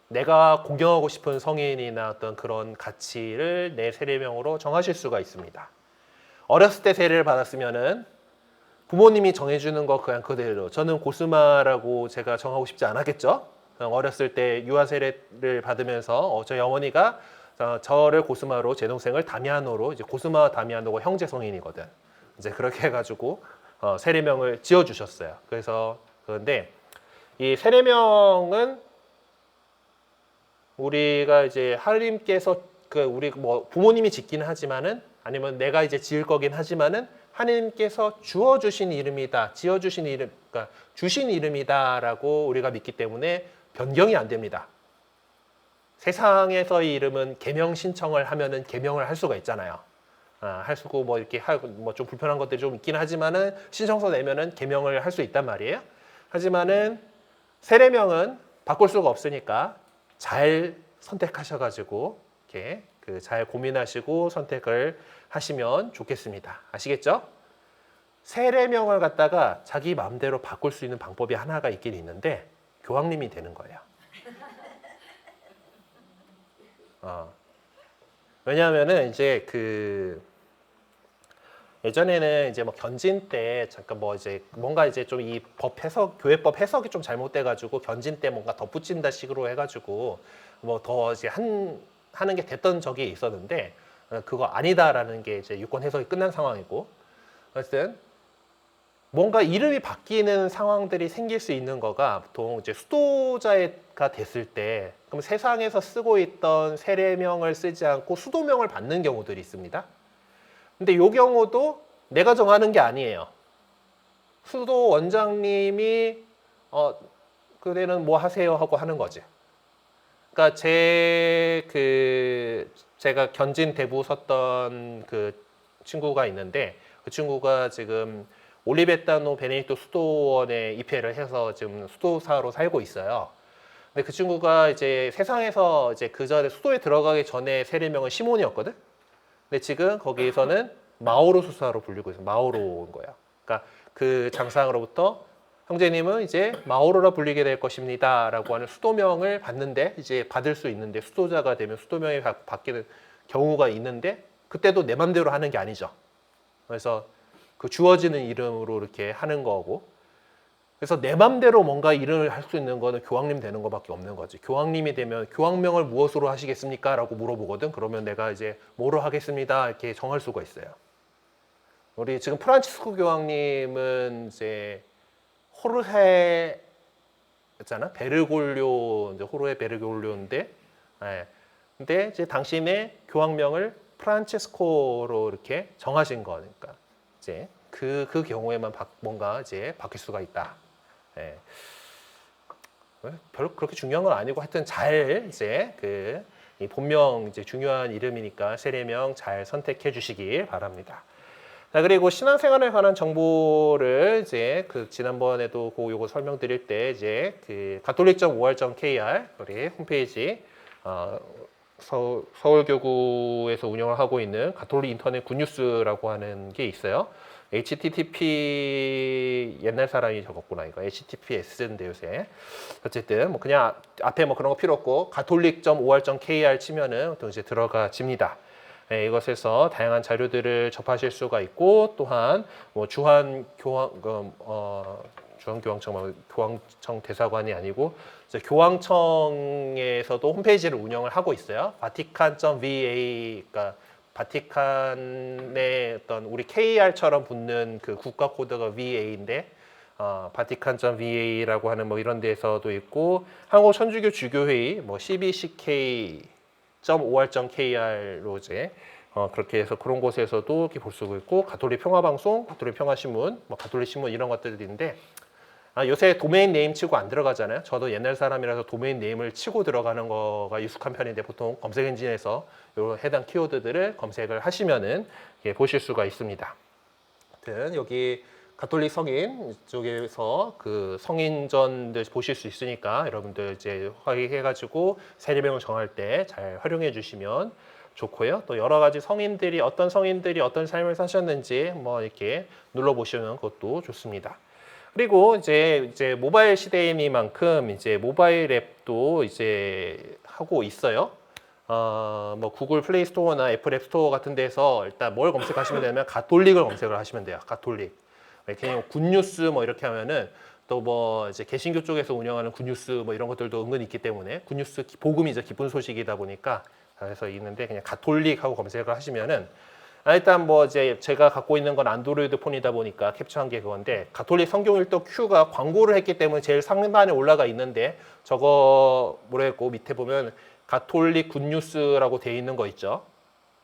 내가 공경하고 싶은 성인이나 어떤 그런 가치를 내 세례명으로 정하실 수가 있습니다. 어렸을 때 세례를 받았으면은 부모님이 정해주는 거 그냥 그대로 저는 고스마라고 제가 정하고 싶지 않았겠죠. 어렸을 때 유아 세례를 받으면서 저희 어머니가 저를 고스마로 제 동생을 다미아노로 이제 고스마 다미아노가 형제 성인이거든. 이제 그렇게 해가지고 세례명을 지어주셨어요. 그런데 이 세례명은 우리가 이제 하느님께서 우리 뭐 부모님이 짓기는 하지만은 아니면 내가 이제 지을 거긴 하지만은 하느님께서 주어주신 이름이다, 지어주신 이름, 그러니까 주신 이름이다라고 우리가 믿기 때문에 변경이 안 됩니다. 세상에서의 이름은 계명 신청을 하면은 계명을 할 수가 있잖아요. 할 수고 뭐 이렇게 하고 뭐 좀 불편한 것들이 좀 있긴 하지만은 신청서 내면은 계명을 할 수 있단 말이에요. 하지만은 세례명은 바꿀 수가 없으니까 잘 선택하셔가지고 이렇게 잘 고민하시고 선택을 하시면 좋겠습니다. 아시겠죠? 세례명을 갖다가 자기 마음대로 바꿀 수 있는 방법이 하나가 있긴 있는데 교황님이 되는 거예요. 왜냐하면은 이제 예전에는 이제 뭐 견진 때 잠깐 뭐 이제 뭔가 이제 좀 이 법 해석, 교회법 해석이 좀 잘못돼가지고 견진 때 뭔가 덧붙인다 식으로 해가지고 뭐 더 이제 하는 게 됐던 적이 있었는데 그거 아니다라는 게 이제 유권 해석이 끝난 상황이고 어쨌든 뭔가 이름이 바뀌는 상황들이 생길 수 있는 거가 보통 이제 수도자가 됐을 때 그럼 세상에서 쓰고 있던 세례명을 쓰지 않고 수도명을 받는 경우들이 있습니다. 근데 이 경우도 내가 정하는 게 아니에요. 수도 원장님이 그대는 뭐 하세요 하고 하는 거지. 그러니까 제가 견진 대부 섰던 그 친구가 있는데 그 친구가 지금 올리베타노 베네딕토 수도원에 입회를 해서 지금 수도사로 살고 있어요. 근데 그 친구가 이제 세상에서 이제 그 전에 수도에 들어가기 전에 세례명은 시몬이었거든. 근데 지금 거기에서는 마오로 수사로 불리고 있어요. 마오로인 거야. 그러니까 그 장상으로부터 형제님은 이제 마오로라 불리게 될 것입니다라고 하는 수도명을 받는데 이제 받을 수 있는데 수도자가 되면 수도명이 바뀌는 경우가 있는데 그때도 내 맘대로 하는 게 아니죠. 그래서 그 주어지는 이름으로 이렇게 하는 거고. 그래서 내 맘대로 뭔가 일을 할 수 있는 거는 교황님 되는 거밖에 없는 거지. 교황님이 되면 교황명을 무엇으로 하시겠습니까? 라고 물어보거든. 그러면 내가 이제 뭐로 하겠습니다. 이렇게 정할 수가 있어요. 우리 지금 프란치스코 교황님은 이제 호르헤 였잖아. 베르골료 이제 호르헤 베르골료인데, 예. 근데 이제 당신의 교황명을 프란치스코로 이렇게 정하신 거니까 이제 그 경우에만 뭔가 이제 바뀔 수가 있다. 예. 별로 그렇게 중요한 건 아니고 하여튼 잘 이제 이 본명 이제 중요한 이름이니까 세례명 잘 선택해 주시길 바랍니다. 자, 그리고 신앙생활에 관한 정보를 이제 지난번에도 요거 설명드릴 때 이제 catholic.or.kr 우리 홈페이지 서울교구에서 운영을 하고 있는 가톨릭 인터넷 굿뉴스라고 하는 게 있어요. HTTP 옛날 사람이 적었구나. 이거 HTTPS인데 요새. 어쨌든 뭐 그냥 앞에 뭐 그런 거 필요 없고 catholic.or.kr 치면은 또 이제 들어가집니다. 네, 이것에서 다양한 자료들을 접하실 수가 있고 또한 뭐 주한교황청 교황청 대사관이 아니고 교황청에서도 홈페이지를 운영을 하고 있어요. 바티칸.va 그러니까 바티칸의 어떤 우리 KR처럼 붙는 그 국가 코드가 VA인데 바티칸.va라고 하는 뭐 이런 데서도 있고 한국 천주교 주교회의 뭐 cbck.or.kr로 이제 그렇게 해서 그런 곳에서도 이렇게 볼 수가 있고 가톨릭 평화방송, 가톨릭 평화신문, 뭐 가톨릭 신문 이런 것들인데 요새 도메인 네임 치고 안 들어가잖아요. 저도 옛날 사람이라서 도메인 네임을 치고 들어가는 거가 익숙한 편인데 보통 검색 엔진에서 요 해당 키워드들을 검색을 하시면은 보실 수가 있습니다. 아무튼 여기 가톨릭 성인 쪽에서 그 성인전들 보실 수 있으니까 여러분들 이제 확인해가지고 세례명을 정할 때 잘 활용해 주시면 좋고요. 또 여러 가지 성인들이 어떤 삶을 사셨는지 뭐 이렇게 눌러보시면 그것도 좋습니다. 그리고 이제 모바일 시대이니만큼 이제 모바일 앱도 이제 하고 있어요. 뭐 구글 플레이 스토어나 애플 앱 스토어 같은 데서 일단 뭘 검색하시면 되냐면 가톨릭을 검색을 하시면 돼요. 가톨릭. 그냥 굿뉴스 뭐 이렇게 하면은 또 뭐 이제 개신교 쪽에서 운영하는 굿뉴스 뭐 이런 것들도 은근히 있기 때문에 굿뉴스 복음이 이제 기쁜 소식이다 보니까 그래서 있는데 그냥 가톨릭 하고 검색을 하시면은 일단 뭐 이제 제가 갖고 있는 건 안드로이드 폰이다 보니까 캡처한 게 그건데 가톨릭 성경일독 Q가 광고를 했기 때문에 제일 상단에 올라가 있는데 저거 뭐라 했고 밑에 보면 가톨릭 굿뉴스라고 돼 있는 거 있죠.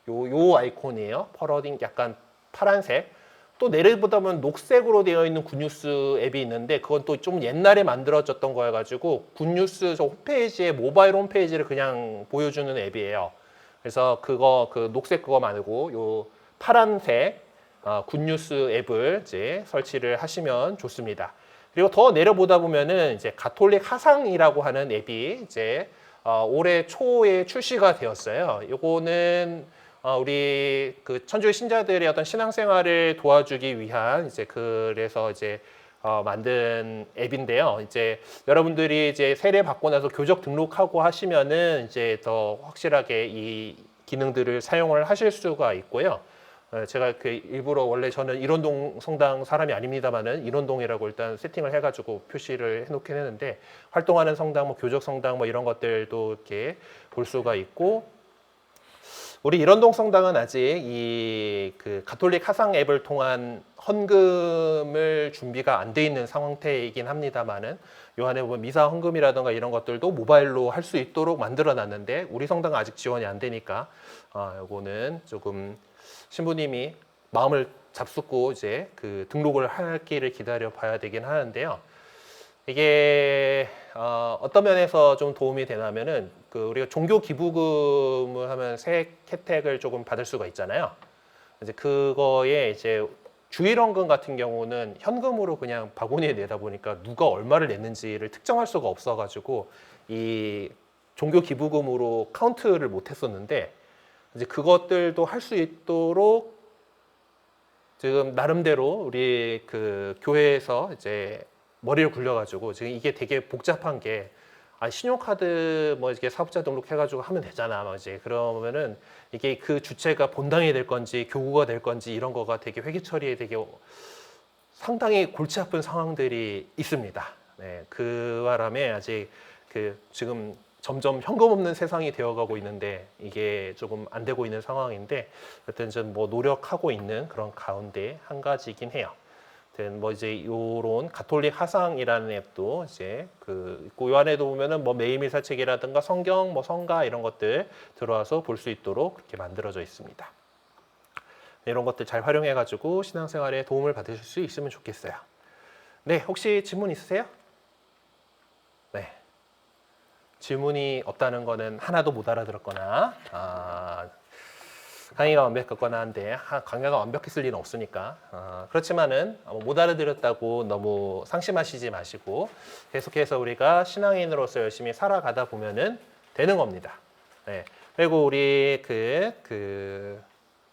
요 아이콘이에요. 퍼러딩 약간 파란색. 또 내려보다 보면 녹색으로 되어 있는 굿뉴스 앱이 있는데 그건 또 좀 옛날에 만들어졌던 거여가지고 굿뉴스 저 홈페이지에 모바일 홈페이지를 그냥 보여주는 앱이에요. 그래서 그 녹색 그거 말고 요 파란색 굿뉴스 앱을 이제 설치를 하시면 좋습니다. 그리고 더 내려보다 보면은 이제 가톨릭 하상이라고 하는 앱이 이제 올해 초에 출시가 되었어요. 요거는 우리 그 천주교 신자들의 어떤 신앙생활을 도와주기 위한 이제 그래서 이제 만든 앱인데요. 이제 여러분들이 이제 세례 받고 나서 교적 등록하고 하시면은 이제 더 확실하게 이 기능들을 사용을 하실 수가 있고요. 제가 그 일부러 원래 저는 일원동 성당 사람이 아닙니다만은 일원동이라고 일단 세팅을 해가지고 표시를 해놓긴 했는데 활동하는 성당, 뭐 교적 성당 뭐 이런 것들도 이렇게 볼 수가 있고 우리 일원동 성당은 아직 이 그 가톨릭 하상 앱을 통한 헌금을 준비가 안 돼 있는 상태이긴 합니다만은 요 안에 보면 미사 헌금이라든가 이런 것들도 모바일로 할 수 있도록 만들어 놨는데 우리 성당은 아직 지원이 안 되니까 요거는 조금 신부님이 마음을 잡숫고 이제 그 등록을 할 길을 기다려 봐야 되긴 하는데요. 이게 어떤 면에서 좀 도움이 되냐면은 그 우리가 종교 기부금을 하면 세액 혜택을 조금 받을 수가 있잖아요. 이제 그거에 이제 주일원금 같은 경우는 현금으로 그냥 바구니에 내다 보니까 누가 얼마를 냈는지를 특정할 수가 없어가지고 이 종교 기부금으로 카운트를 못했었는데 이제 그것들도 할 수 있도록 지금 나름대로 우리 그 교회에서 이제 머리를 굴려가지고 지금 이게 되게 복잡한 게 신용카드 뭐 이렇게 사업자 등록해가지고 하면 되잖아. 막 이제 그러면은 이게 그 주체가 본당이 될 건지 교구가 될 건지 이런 거가 되게 회계 처리에 되게 상당히 골치 아픈 상황들이 있습니다. 네, 그 바람에 아직 지금 점점 현금 없는 세상이 되어가고 있는데 이게 조금 안 되고 있는 상황인데 하여튼 좀 뭐 노력하고 있는 그런 가운데 한 가지이긴 해요. 뭐 이제 요런 가톨릭 화상이라는 앱도 이제 요 안에도 보면은 뭐 매일미사 책이라든가 성경, 뭐 성가 이런 것들 들어와서 볼 수 있도록 그렇게 만들어져 있습니다. 이런 것들 잘 활용해가지고 신앙생활에 도움을 받으실 수 있으면 좋겠어요. 네, 혹시 질문 있으세요? 네. 질문이 없다는 거는 하나도 못 알아들었거나 강의가 완벽했거나 한데 강의가 완벽했을 리는 없으니까 그렇지만은 못 알아들었다고 너무 상심하시지 마시고 계속해서 우리가 신앙인으로서 열심히 살아가다 보면은 되는 겁니다. 네. 그리고 우리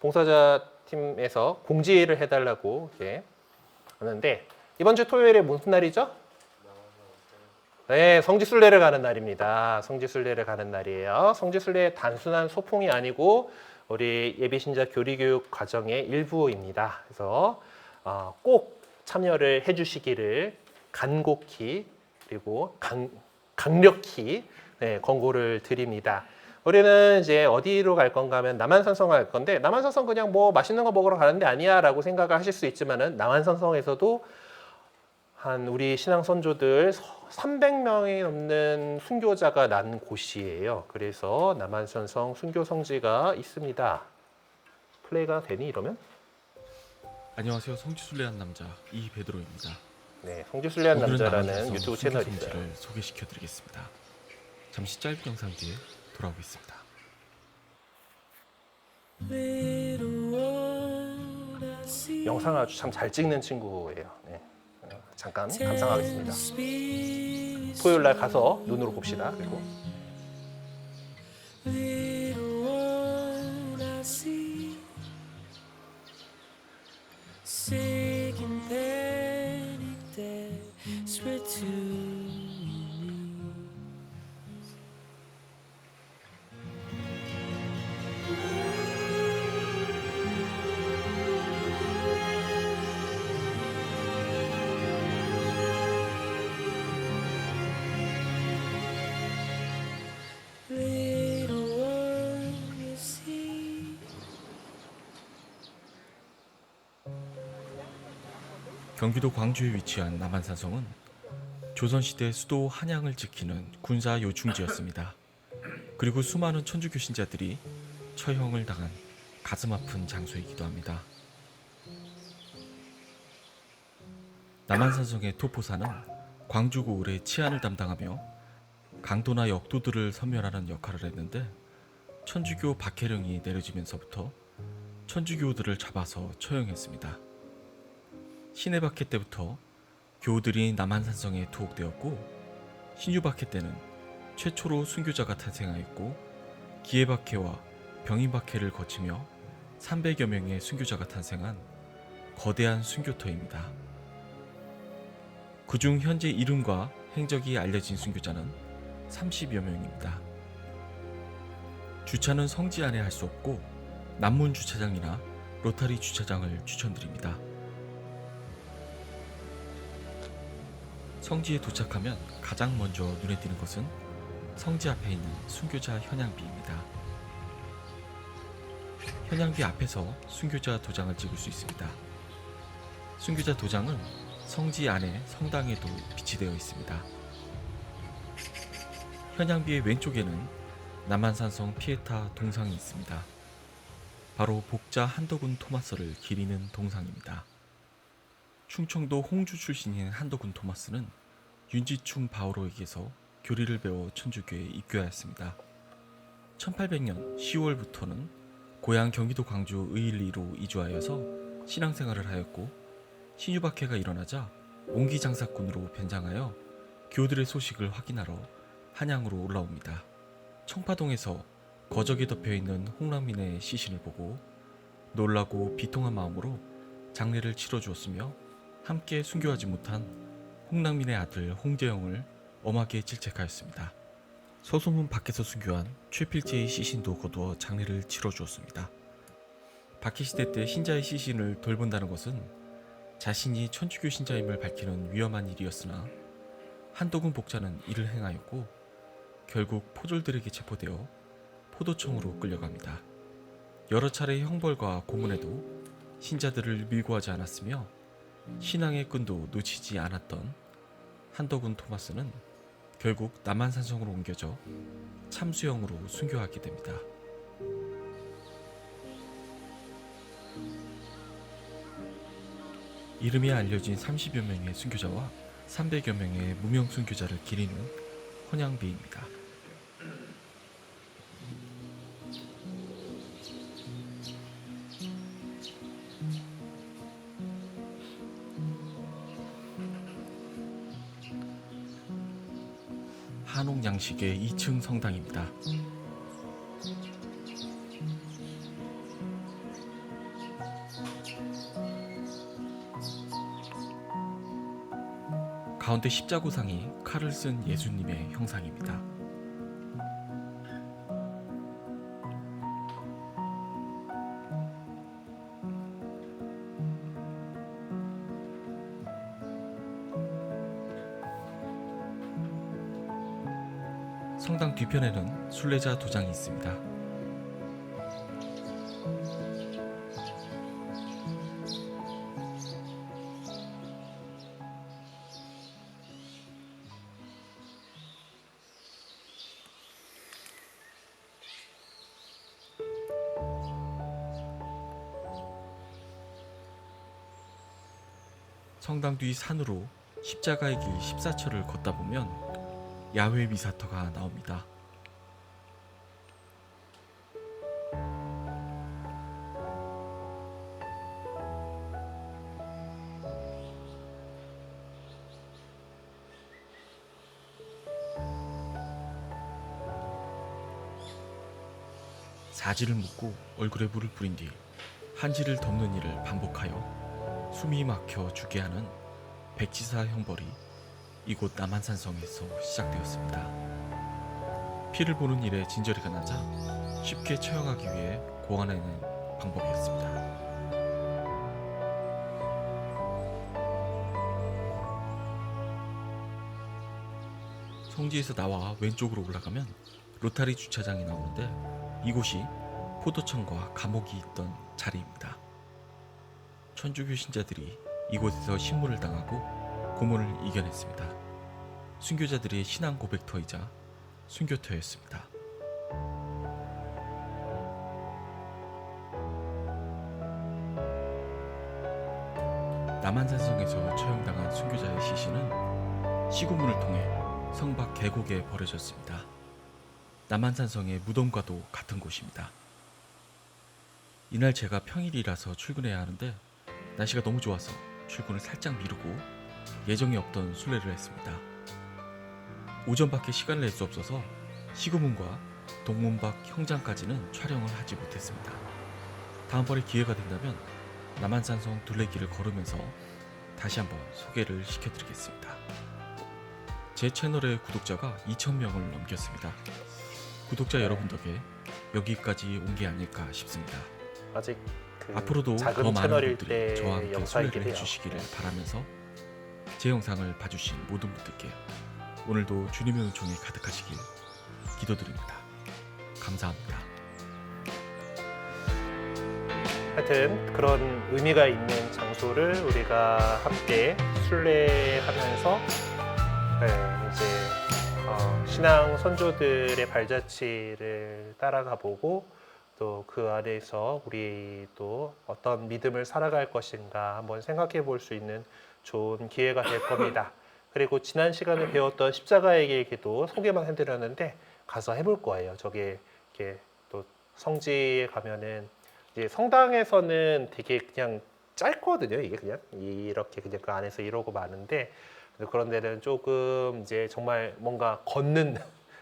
봉사자 팀에서 공지를 해달라고 이렇게 하는데 이번 주 토요일에 무슨 날이죠? 네, 성지순례를 가는 날입니다. 성지순례를 가는 날이에요. 성지순례 단순한 소풍이 아니고 우리 예비신자 교리교육 과정의 일부입니다. 그래서 꼭 참여를 해주시기를 간곡히 그리고 강력히 권고를 드립니다. 우리는 이제 어디로 갈 건가 하면 남한산성 갈 건데 남한산성 그냥 뭐 맛있는 거 먹으러 가는데 아니야 라고 생각을 하실 수 있지만은 남한산성에서도 한 우리 신앙 선조들 300명이 넘는 순교자가 난 곳이에요. 그래서 남한산성 순교 성지가 있습니다. 플레이가 되니 이러면? 안녕하세요. 성지순례한 남자 이베드로입니다. 네, 성지순례한 오늘은 남자라는 남한산성 유튜브 순교 채널이 있어요. 성지를 소개시켜드리겠습니다. 잠시 짧은 영상 뒤에 돌아오겠습니다. 영상을 아주 참 잘 찍는 친구예요. 네. 잠깐 감상하겠습니다. 토요일 날 가서 눈으로 봅시다. 그리고 경기도 광주에 위치한 남한산성은 조선시대 수도 한양을 지키는 군사 요충지였습니다. 그리고 수많은 천주교 신자들이 처형을 당한 가슴 아픈 장소이기도 합니다. 남한산성의 토포사는 광주고을의 치안을 담당하며 강도나 역도들을 섬멸하는 역할을 했는데 천주교 박해령이 내려지면서부터 천주교들을 잡아서 처형했습니다. 신해 박해 때부터 교우들이 남한산성에 투옥되었고 신유 박해 때는 최초로 순교자가 탄생하였고 기해 박해와 병인 박해를 거치며 300여 명의 순교자가 탄생한 거대한 순교터입니다. 그중 현재 이름과 행적이 알려진 순교자는 30여 명입니다. 주차는 성지 안에 할 수 없고 남문 주차장이나 로타리 주차장을 추천드립니다. 성지에 도착하면 가장 먼저 눈에 띄는 것은 성지 앞에 있는 순교자 현양비입니다. 현양비 앞에서 순교자 도장을 찍을 수 있습니다. 순교자 도장은 성지 안에 성당에도 비치되어 있습니다. 현양비의 왼쪽에는 남한산성 피에타 동상이 있습니다. 바로 복자 한덕훈 토마스를 기리는 동상입니다. 충청도 홍주 출신인 한덕훈 토마스는 윤지충 바오로에게서 교리를 배워 천주교에 입교하였습니다. 1800년 10월부터는 고향 경기도 광주 의일리로 이주하여서 신앙생활을 하였고 신유박해가 일어나자 옹기장사꾼으로 변장하여 교들의 소식을 확인하러 한양으로 올라옵니다. 청파동에서 거적이 덮여있는 홍랑민의 시신을 보고 놀라고 비통한 마음으로 장례를 치러주었으며 함께 순교하지 못한 홍랑민의 아들 홍재영을 엄하게 질책하였습니다. 서소문 밖에서 순교한 최필제의 시신도 거두어 장례를 치러주었습니다. 박해시대 때 신자의 시신을 돌본다는 것은 자신이 천주교 신자임을 밝히는 위험한 일이었으나 한덕훈 복자는 이를 행하였고 결국 포졸들에게 체포되어 포도청으로 끌려갑니다. 여러 차례 형벌과 고문에도 신자들을 밀고 하지 않았으며 신앙의 끈도 놓치지 않았던 한덕훈 토마스는 결국 남한산성으로 옮겨져 참수형으로 순교하게 됩니다. 이름이 알려진 30여 명의 순교자와 300여 명의 무명 순교자를 기리는 헌양비입니다. 한옥 양식의 2층 성당입니다. 가운데 십자구상이 칼을 쓴 예수님의 형상입니다. 성당 뒤편에는 순례자 도장이 있습니다. 성당 뒤 산으로 십자가의 길 14철을 걷다 보면 야훼 미사터가 나옵니다. 사지를 묶고 얼굴에 물을 뿌린 뒤 한지를 덮는 일을 반복하여 숨이 막혀 죽게 하는 백지사 형벌이 이곳 남한산성에서 시작되었습니다. 피를 보는 일에 진저리가 나자 쉽게 처형하기 위해 고안해낸 방법이었습니다. 성지에서 나와 왼쪽으로 올라가면 로타리 주차장이 나오는데 이곳이 포도청과 감옥이 있던 자리입니다. 천주교 신자들이 이곳에서 신문을 당하고 고문을 이겨냈습니다. 순교자들의 신앙 고백터이자 순교터였습니다. 남한산성에서 처형당한 순교자의 시신은 시구문을 통해 성 밖 계곡에 버려졌습니다. 남한산성의 무덤과도 같은 곳입니다. 이날 제가 평일이라서 출근해야 하는데 날씨가 너무 좋아서 출근을 살짝 미루고 예정이 없던 순례를 했습니다. 오전밖에 시간을 낼 수 없어서 시구문과 동문 밖 형장까지는 촬영을 하지 못했습니다. 다음번에 기회가 된다면 남한산성 둘레길을 걸으면서 다시 한번 소개를 시켜드리겠습니다. 제 채널의 구독자가 2,000명을 넘겼습니다. 구독자 여러분 덕에 여기까지 온 게 아닐까 싶습니다. 아직 그 앞으로도 작은 더 많은 채널일 분들이 때 저와 함께 영상이긴 소개를 해요. 해주시기를 바라면서 제 영상을 봐주신 모든 분들께 오늘도 주님의 은총이 가득하시길 기도드립니다. 감사합니다. 하여튼 그런 의미가 있는 장소를 우리가 함께 순례하면서 이제 신앙 선조들의 발자취를 따라가 보고 또 그 안에서 우리 또 어떤 믿음을 살아갈 것인가 한번 생각해 볼 수 있는 좋은 기회가 될 겁니다. 그리고 지난 시간에 배웠던 십자가의 길 기도 소개만 해드렸는데 가서 해볼 거예요. 저게 이렇게 또 성지에 가면은 이제 성당에서는 되게 그냥 짧거든요. 이게 그냥 이렇게 그냥 그 안에서 이러고 마는데 그런 데는 조금 이제 정말 뭔가 걷는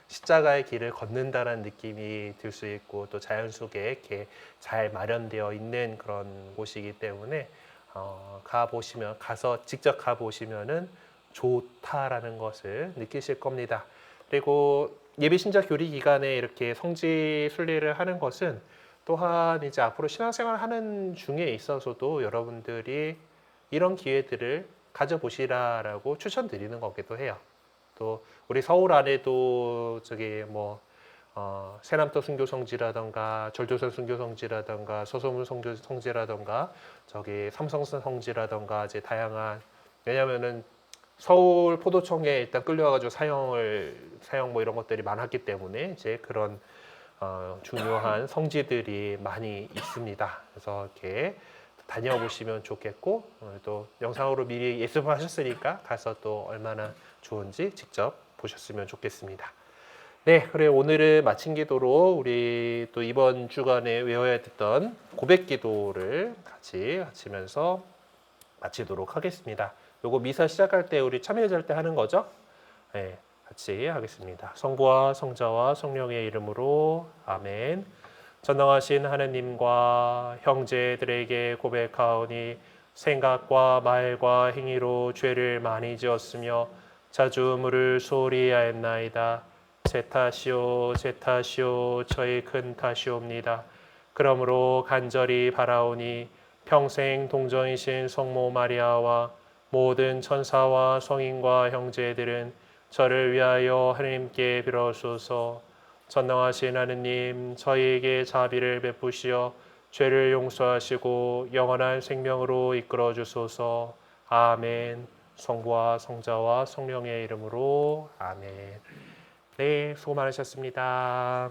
십자가의 길을 걷는다는 느낌이 들 수 있고 또 자연 속에 이렇게 잘 마련되어 있는 그런 곳이기 때문에 가서 직접 가보시면은 좋다라는 것을 느끼실 겁니다. 그리고 예비 신자 교리 기간에 이렇게 성지 순례를 하는 것은 또한 이제 앞으로 신앙생활 하는 중에 있어서도 여러분들이 이런 기회들을 가져보시라라고 추천드리는 거기도 해요. 또 우리 서울 안에도 저기 뭐 세남도 순교 성지라던가 절도선 순교 성지라던가 서소문 성교 성지라던가 저기 삼성선 성지라던가 이제 다양한, 왜냐면은 서울 포도청에 일단 끌려와가지고 사형 뭐 이런 것들이 많았기 때문에 이제 그런 중요한 성지들이 많이 있습니다. 그래서 이렇게 다녀보시면 좋겠고, 또 영상으로 미리 예습하셨으니까 가서 또 얼마나 좋은지 직접 보셨으면 좋겠습니다. 네, 그래 오늘은 마친 기도로 우리 또 이번 주간에 외워야 됐던 고백 기도를 같이 하시면서 마치도록 하겠습니다. 요거 미사 시작할 때 우리 참여자 때 하는 거죠? 네, 같이 하겠습니다. 성부와 성자와 성령의 이름으로 아멘. 전능하신 하느님과 형제들에게 고백하오니 생각과 말과 행위로 죄를 많이 지었으며 자주 물을 소홀히 하였나이다. 제 탓이요 제 탓이요 저의 큰 탓이옵니다. 그러므로 간절히 바라오니 평생 동정이신 성모 마리아와 모든 천사와 성인과 형제들은 저를 위하여 하나님께 빌어주소서. 전능하신 하느님, 저희에게 자비를 베푸시어 죄를 용서하시고 영원한 생명으로 이끌어 주소서. 아멘. 성부와 성자와 성령의 이름으로 아멘. 네, 수고 많으셨습니다.